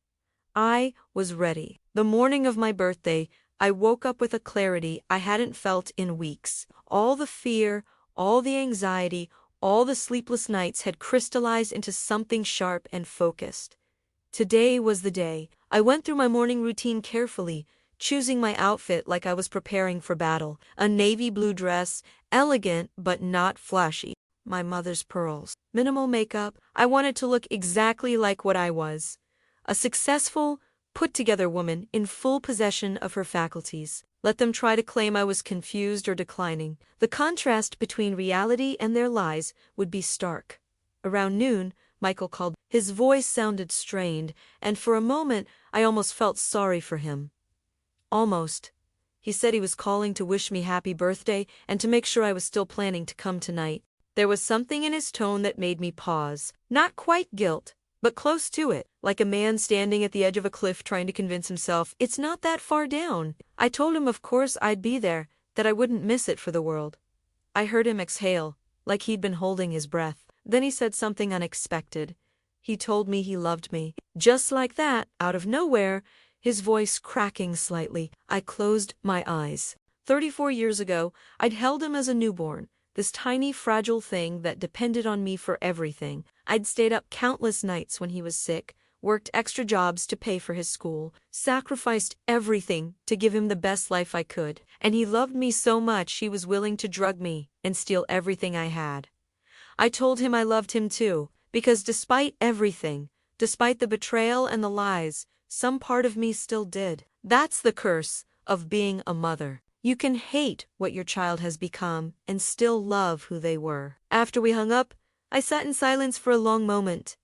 I was ready. The morning of my birthday, I woke up with a clarity I hadn't felt in weeks. All the fear, all the anxiety, all the sleepless nights had crystallized into something sharp and focused. Today was the day. I went through my morning routine carefully, choosing my outfit like I was preparing for battle. A navy blue dress, elegant but not flashy. My mother's pearls. Minimal makeup. I wanted to look exactly like what I was. A successful, put-together woman in full possession of her faculties. Let them try to claim I was confused or declining. The contrast between reality and their lies would be stark. Around noon, Michael called. His voice sounded strained, and for a moment I almost felt sorry for him. Almost. He said he was calling to wish me happy birthday and to make sure I was still planning to come tonight. There was something in his tone that made me pause. Not quite guilt, but close to it, like a man standing at the edge of a cliff trying to convince himself it's not that far down. I told him of course I'd be there, that I wouldn't miss it for the world. I heard him exhale, like he'd been holding his breath. Then he said something unexpected. He told me he loved me. Just like that, out of nowhere, his voice cracking slightly. I closed my eyes. 34 years ago, I'd held him as a newborn, this tiny, fragile thing that depended on me for everything. I'd stayed up countless nights when he was sick, worked extra jobs to pay for his school, sacrificed everything to give him the best life I could. And he loved me so much he was willing to drug me and steal everything I had. I told him I loved him too, because despite everything, despite the betrayal and the lies, some part of me still did. That's the curse of being a mother. You can hate what your child has become and still love who they were. After we hung up, I sat in silence for a long moment.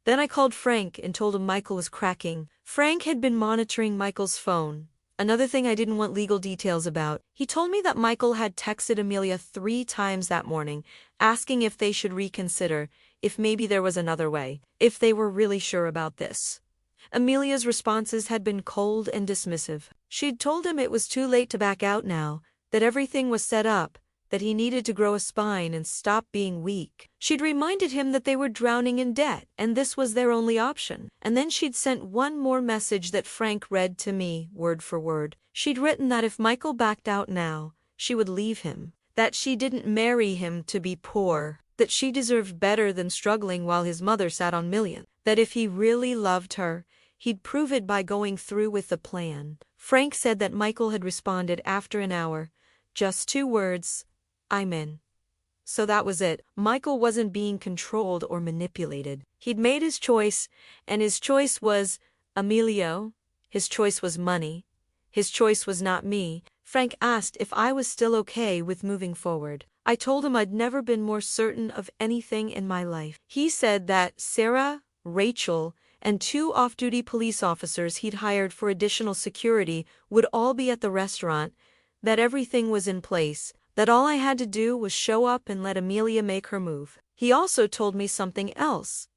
Then I called Frank and told him Michael was cracking. Frank had been monitoring Michael's phone. Another thing I didn't want legal details about. He told me that Michael had texted Amelia 3 times that morning, asking if they should reconsider, if maybe there was another way, if they were really sure about this. Amelia's responses had been cold and dismissive. She'd told him it was too late to back out now, that everything was set up, that he needed to grow a spine and stop being weak. She'd reminded him that they were drowning in debt, and this was their only option. And then she'd sent one more message that Frank read to me, word for word. She'd written that if Michael backed out now, she would leave him, that she didn't marry him to be poor. that she deserved better than struggling while his mother sat on millions, that if he really loved her, he'd prove it by going through with the plan. Frank said that Michael had responded after an hour. Just 2 words, "I'm in." So that was it. Michael wasn't being controlled or manipulated. He'd made his choice, and his choice was Emilio. His choice was money. His choice was not me. Frank asked if I was still okay with moving forward. I told him I'd never been more certain of anything in my life. He said that Sarah, Rachel, and 2 off-duty police officers he'd hired for additional security would all be at the restaurant, that everything was in place, that all I had to do was show up and let Amelia make her move. He also told me something else,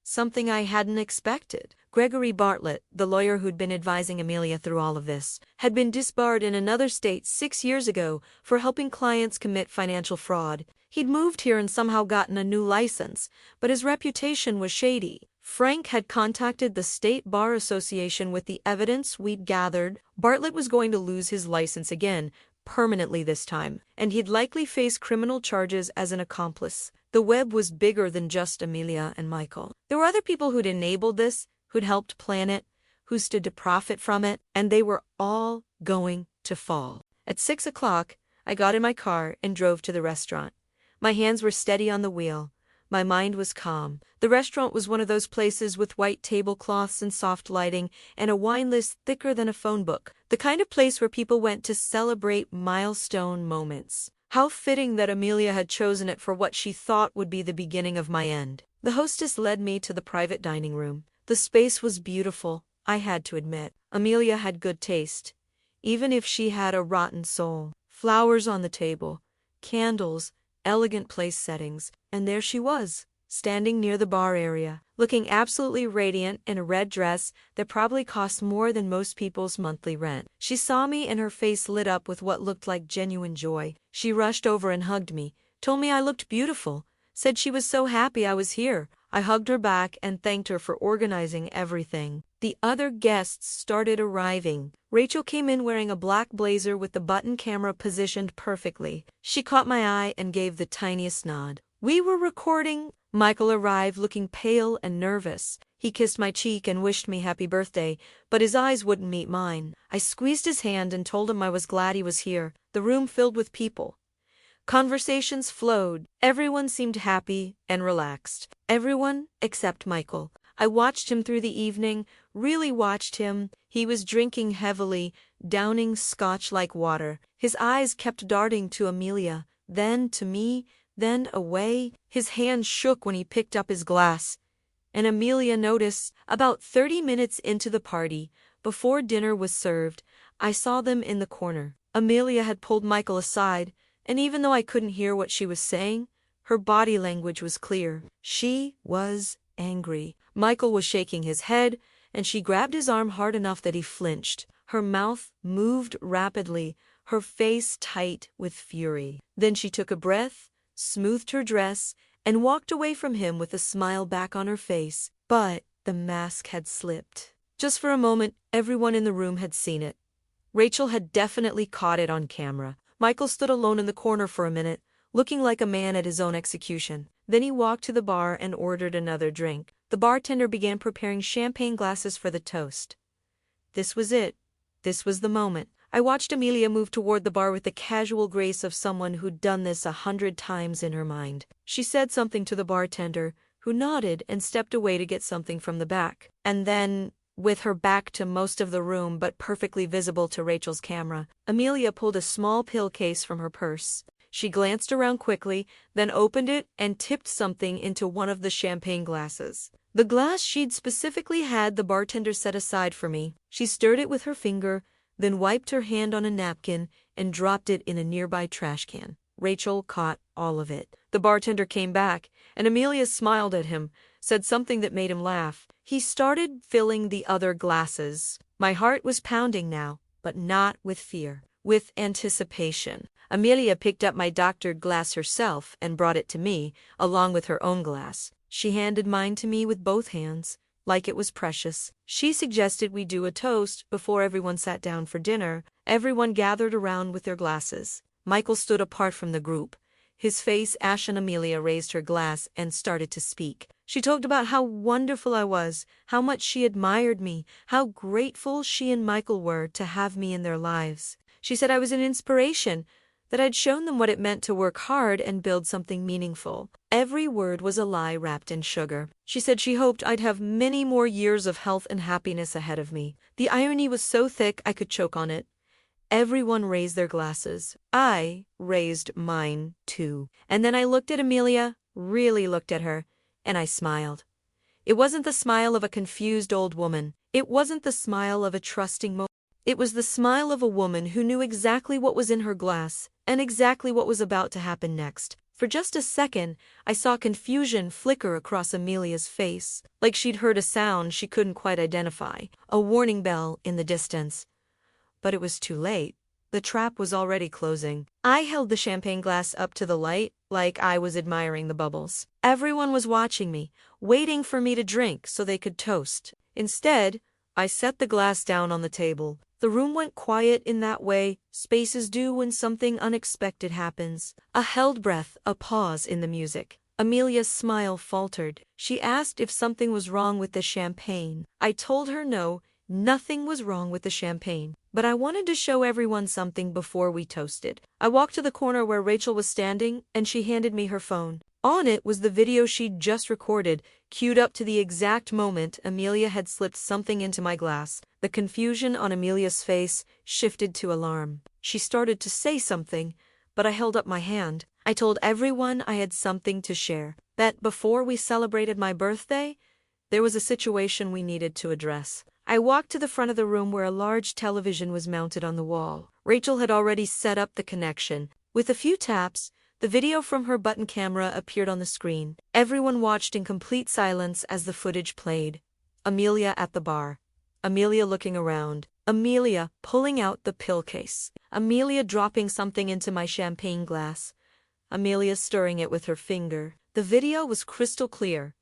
something I hadn't expected. Gregory Bartlett, the lawyer who'd been advising Amelia through all of this, had been disbarred in another state 6 years ago for helping clients commit financial fraud. He'd moved here and somehow gotten a new license, but his reputation was shady. Frank had contacted the State Bar Association with the evidence we'd gathered. Bartlett was going to lose his license again, permanently this time, and he'd likely face criminal charges as an accomplice. The web was bigger than just Amelia and Michael. There were other people who'd enabled this, who'd helped plan it, who stood to profit from it, and they were all going to fall. At 6 o'clock, I got in my car and drove to the restaurant. My hands were steady on the wheel. My mind was calm. The restaurant was one of those places with white tablecloths and soft lighting and a wine list thicker than a phone book. The kind of place where people went to celebrate milestone moments. How fitting that Amelia had chosen it for what she thought would be the beginning of my end. The hostess led me to the private dining room. The space was beautiful, I had to admit. Amelia had good taste, even if she had a rotten soul. Flowers on the table, candles, elegant place settings, and there she was, standing near the bar area, looking absolutely radiant in a red dress that probably cost more than most people's monthly rent. She saw me and her face lit up with what looked like genuine joy. She rushed over and hugged me, told me I looked beautiful, said she was so happy I was here. I hugged her back and thanked her for organizing everything. The other guests started arriving. Rachel came in wearing a black blazer with the button camera positioned perfectly. She caught my eye and gave the tiniest nod. We were recording. Michael arrived looking pale and nervous. He kissed my cheek and wished me happy birthday, but his eyes wouldn't meet mine. I squeezed his hand and told him I was glad he was here. The room filled with people. Conversations flowed. Everyone seemed happy and relaxed. Everyone except Michael. I watched him through the evening, really watched him. He was drinking heavily, downing scotch like water. His eyes kept darting to Amelia, then to me, then away. His hand shook when he picked up his glass. And Amelia noticed. About 30 minutes into the party, before dinner was served, I saw them in the corner. Amelia had pulled Michael aside, and even though I couldn't hear what she was saying, her body language was clear. She was angry. Michael was shaking his head, and she grabbed his arm hard enough that he flinched. Her mouth moved rapidly, her face tight with fury. Then she took a breath, smoothed her dress, and walked away from him with a smile back on her face. But the mask had slipped. Just for a moment, everyone in the room had seen it. Rachel had definitely caught it on camera. Michael stood alone in the corner for a minute, looking like a man at his own execution. Then he walked to the bar and ordered another drink. The bartender began preparing champagne glasses for the toast. This was it. This was the moment. I watched Amelia move toward the bar with the casual grace of someone who'd done this 100 times in her mind. She said something to the bartender, who nodded and stepped away to get something from the back. And then, with her back to most of the room but perfectly visible to Rachel's camera, Amelia pulled a small pill case from her purse. She glanced around quickly, then opened it and tipped something into one of the champagne glasses. The glass she'd specifically had the bartender set aside for me. She stirred it with her finger, then wiped her hand on a napkin and dropped it in a nearby trash can. Rachel caught all of it. The bartender came back, and Amelia smiled at him, said something that made him laugh. He started filling the other glasses. My heart was pounding now, but not with fear, with anticipation. Amelia picked up my doctored glass herself and brought it to me, along with her own glass. She handed mine to me with both hands, like it was precious. She suggested we do a toast before everyone sat down for dinner. Everyone gathered around with their glasses. Michael stood apart from the group, his face ashen. Amelia raised her glass and started to speak. She talked about how wonderful I was, how much she admired me, how grateful she and Michael were to have me in their lives. She said I was an inspiration, that I'd shown them what it meant to work hard and build something meaningful. Every word was a lie wrapped in sugar. She said she hoped I'd have many more years of health and happiness ahead of me. The irony was so thick I could choke on it. Everyone raised their glasses. I raised mine, too. And then I looked at Amelia, really looked at her, and I smiled. It wasn't the smile of a confused old woman. It wasn't the smile of a trusting It was the smile of a woman who knew exactly what was in her glass and exactly what was about to happen next. For just a second, I saw confusion flicker across Amelia's face, like she'd heard a sound she couldn't quite identify, a warning bell in the distance. But it was too late. The trap was already closing. I held the champagne glass up to the light, like I was admiring the bubbles. Everyone was watching me, waiting for me to drink so they could toast. Instead, I set the glass down on the table. The room went quiet in that way spaces do when something unexpected happens. A held breath, a pause in the music. Amelia's smile faltered. She asked if something was wrong with the champagne. I told her no, nothing was wrong with the champagne. But I wanted to show everyone something before we toasted. I walked to the corner where Rachel was standing, and she handed me her phone. On it was the video she'd just recorded, queued up to the exact moment Amelia had slipped something into my glass. The confusion on Amelia's face shifted to alarm. She started to say something, but I held up my hand. I told everyone I had something to share, that before we celebrated my birthday, there was a situation we needed to address. I walked to the front of the room where a large television was mounted on the wall. Rachel had already set up the connection. With a few taps, the video from her button camera appeared on the screen. Everyone watched in complete silence as the footage played. Amelia at the bar. Amelia looking around. Amelia pulling out the pill case. Amelia dropping something into my champagne glass. Amelia stirring it with her finger. The video was crystal clear.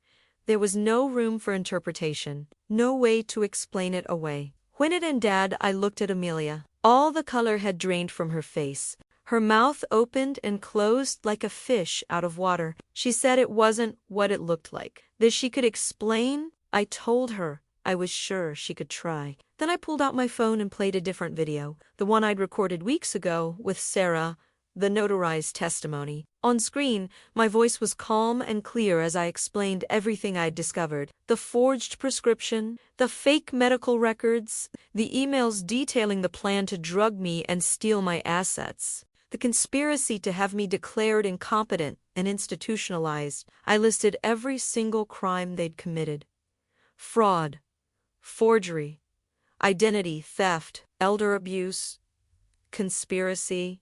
There was no room for interpretation, no way to explain it away. When it ended, I looked at Amelia. All the color had drained from her face. Her mouth opened and closed like a fish out of water. She said it wasn't what it looked like, that she could explain. I told her I was sure she could try. Then I pulled out my phone and played a different video, the one I'd recorded weeks ago with Sarah, the notarized testimony. On screen, my voice was calm and clear as I explained everything I'd discovered. The forged prescription, the fake medical records, the emails detailing the plan to drug me and steal my assets. The conspiracy to have me declared incompetent and institutionalized. I listed every single crime they'd committed. Fraud, forgery, identity theft, elder abuse, conspiracy,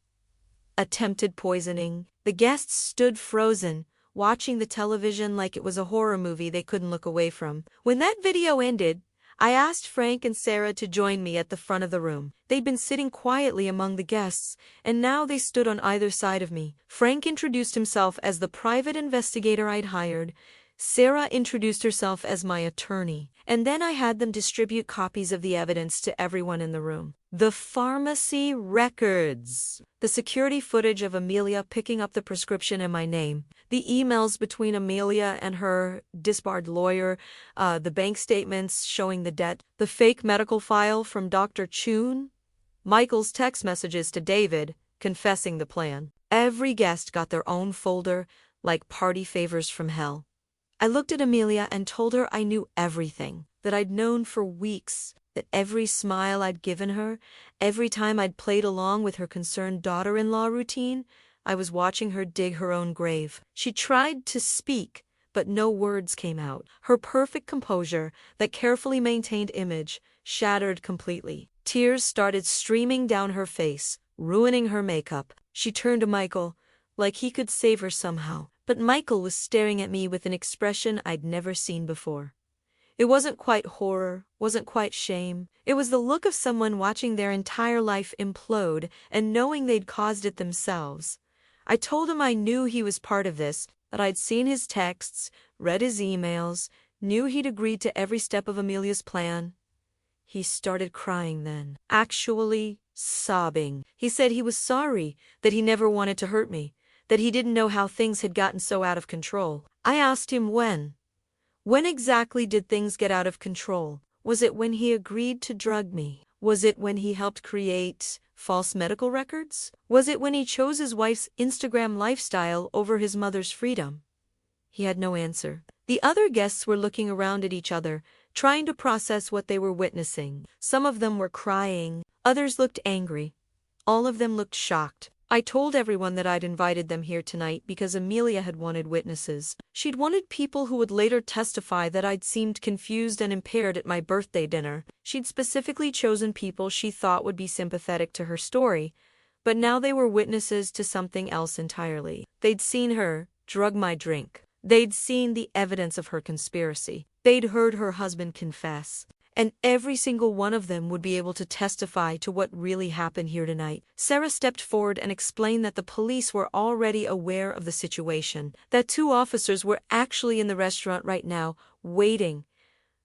attempted poisoning. The guests stood frozen, watching the television like it was a horror movie they couldn't look away from. When that video ended, I asked Frank and Sarah to join me at the front of the room. They'd been sitting quietly among the guests, and now they stood on either side of me. Frank introduced himself as the private investigator I'd hired. Sarah introduced herself as my attorney, and then I had them distribute copies of the evidence to everyone in the room. The pharmacy records. The security footage of Amelia picking up the prescription in my name. The emails between Amelia and her disbarred lawyer. The bank statements showing the debt. The fake medical file from Dr. Chun. Michael's text messages to David, confessing the plan. Every guest got their own folder, like party favors from hell. I looked at Amelia and told her I knew everything, that I'd known for weeks, that every smile I'd given her, every time I'd played along with her concerned daughter-in-law routine, I was watching her dig her own grave. She tried to speak, but no words came out. Her perfect composure, that carefully maintained image, shattered completely. Tears started streaming down her face, ruining her makeup. She turned to Michael, like he could save her somehow. But Michael was staring at me with an expression I'd never seen before. It wasn't quite horror, wasn't quite shame. It was the look of someone watching their entire life implode and knowing they'd caused it themselves. I told him I knew he was part of this, that I'd seen his texts, read his emails, knew he'd agreed to every step of Amelia's plan. He started crying then, actually sobbing. He said he was sorry, that he never wanted to hurt me, that he didn't know how things had gotten so out of control. I asked him when. When exactly did things get out of control? Was it when he agreed to drug me? Was it when he helped create false medical records? Was it when he chose his wife's Instagram lifestyle over his mother's freedom? He had no answer. The other guests were looking around at each other, trying to process what they were witnessing. Some of them were crying, others looked angry. All of them looked shocked. I told everyone that I'd invited them here tonight because Amelia had wanted witnesses. She'd wanted people who would later testify that I'd seemed confused and impaired at my birthday dinner. She'd specifically chosen people she thought would be sympathetic to her story, but now they were witnesses to something else entirely. They'd seen her drug my drink. They'd seen the evidence of her conspiracy. They'd heard her husband confess. And every single one of them would be able to testify to what really happened here tonight. Sarah stepped forward and explained that the police were already aware of the situation, that 2 officers were actually in the restaurant right now, waiting,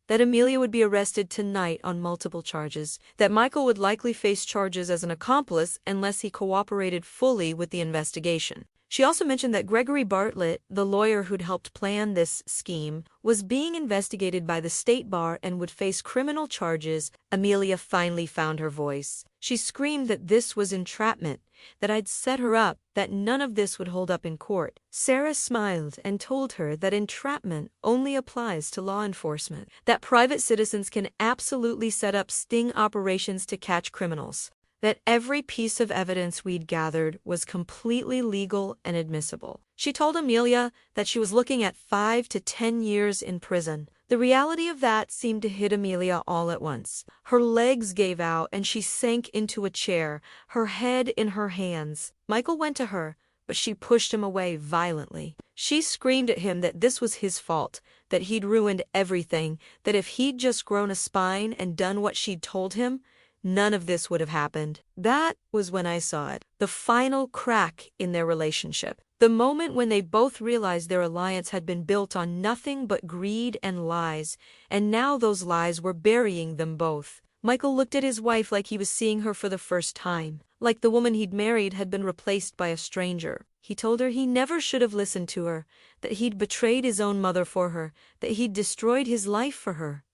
that Amelia would be arrested tonight on multiple charges, that Michael would likely face charges as an accomplice unless he cooperated fully with the investigation. She also mentioned that Gregory Bartlett, the lawyer who'd helped plan this scheme, was being investigated by the state bar and would face criminal charges. Amelia finally found her voice. She screamed that this was entrapment, that I'd set her up, that none of this would hold up in court. Sarah smiled and told her that entrapment only applies to law enforcement, that private citizens can absolutely set up sting operations to catch criminals, that every piece of evidence we'd gathered was completely legal and admissible. She told Amelia that she was looking at 5 to 10 years in prison. The reality of that seemed to hit Amelia all at once. Her legs gave out and she sank into a chair, her head in her hands. Michael went to her, but she pushed him away violently. She screamed at him that this was his fault, that he'd ruined everything, that if he'd just grown a spine and done what she'd told him, none of this would have happened. That was when I saw it. The final crack in their relationship. The moment when they both realized their alliance had been built on nothing but greed and lies, and now those lies were burying them both. Michael looked at his wife like he was seeing her for the first time, like the woman he'd married had been replaced by a stranger. He told her he never should have listened to her, that he'd betrayed his own mother for her, that he'd destroyed his life for her.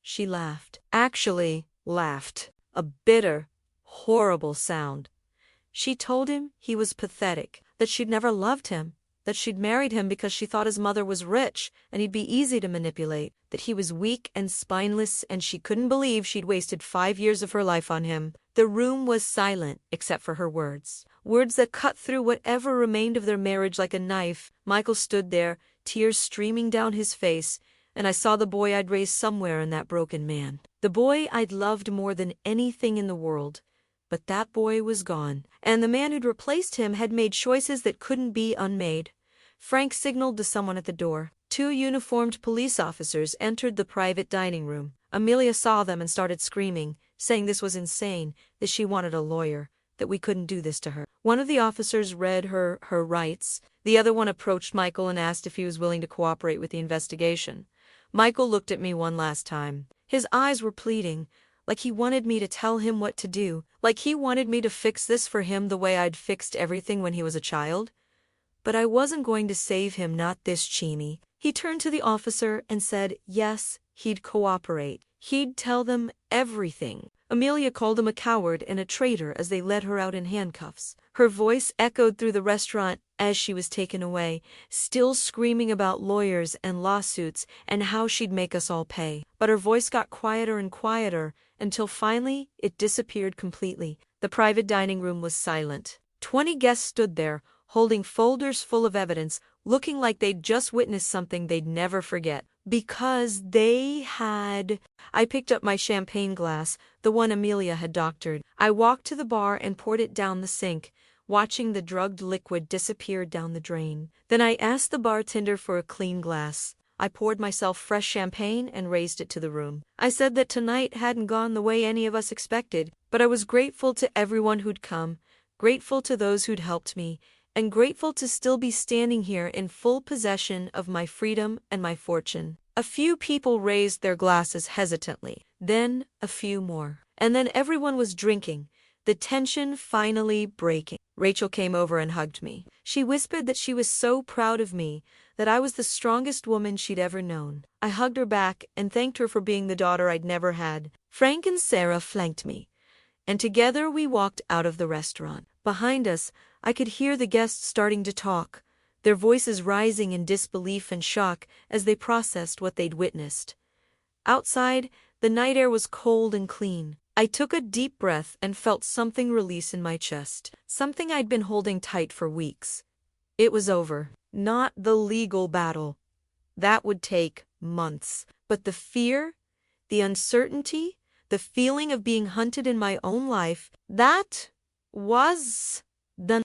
She laughed. Actually, laughed. A bitter, horrible sound. She told him he was pathetic, that she'd never loved him, that she'd married him because she thought his mother was rich and he'd be easy to manipulate, that he was weak and spineless and she couldn't believe she'd wasted 5 years of her life on him. The room was silent except for her words. Words that cut through whatever remained of their marriage like a knife. Michael stood there, tears streaming down his face, and I saw the boy I'd raised somewhere in that broken man. The boy I'd loved more than anything in the world. But that boy was gone, and the man who'd replaced him had made choices that couldn't be unmade. Frank signaled to someone at the door. 2 uniformed police officers entered the private dining room. Amelia saw them and started screaming, saying this was insane, that she wanted a lawyer, that we couldn't do this to her. One of the officers read her rights. The other one approached Michael and asked if he was willing to cooperate with the investigation. Michael looked at me one last time. His eyes were pleading, like he wanted me to tell him what to do, like he wanted me to fix this for him the way I'd fixed everything when he was a child. But I wasn't going to save him, not this Chini. He turned to the officer and said yes, he'd cooperate. He'd tell them everything. Amelia called him a coward and a traitor as they led her out in handcuffs. Her voice echoed through the restaurant as she was taken away, still screaming about lawyers and lawsuits and how she'd make us all pay. But her voice got quieter and quieter until finally it disappeared completely. The private dining room was silent. 20 guests stood there, holding folders full of evidence, looking like they'd just witnessed something they'd never forget. Because they had. I picked up my champagne glass, the one Amelia had doctored. I walked to the bar and poured it down the sink, watching the drugged liquid disappear down the drain. Then I asked the bartender for a clean glass. I poured myself fresh champagne and raised it to the room. I said that tonight hadn't gone the way any of us expected, but I was grateful to everyone who'd come, grateful to those who'd helped me, and grateful to still be standing here in full possession of my freedom and my fortune. A few people raised their glasses hesitantly, then a few more. And then everyone was drinking, the tension finally breaking. Rachel came over and hugged me. She whispered that she was so proud of me, that I was the strongest woman she'd ever known. I hugged her back and thanked her for being the daughter I'd never had. Frank and Sarah flanked me, and together we walked out of the restaurant. Behind us, I could hear the guests starting to talk, their voices rising in disbelief and shock as they processed what they'd witnessed. Outside, the night air was cold and clean. I took a deep breath and felt something release in my chest, something I'd been holding tight for weeks. It was over. Not the legal battle. That would take months. But the fear, the uncertainty, the feeling of being hunted in my own life, that was done.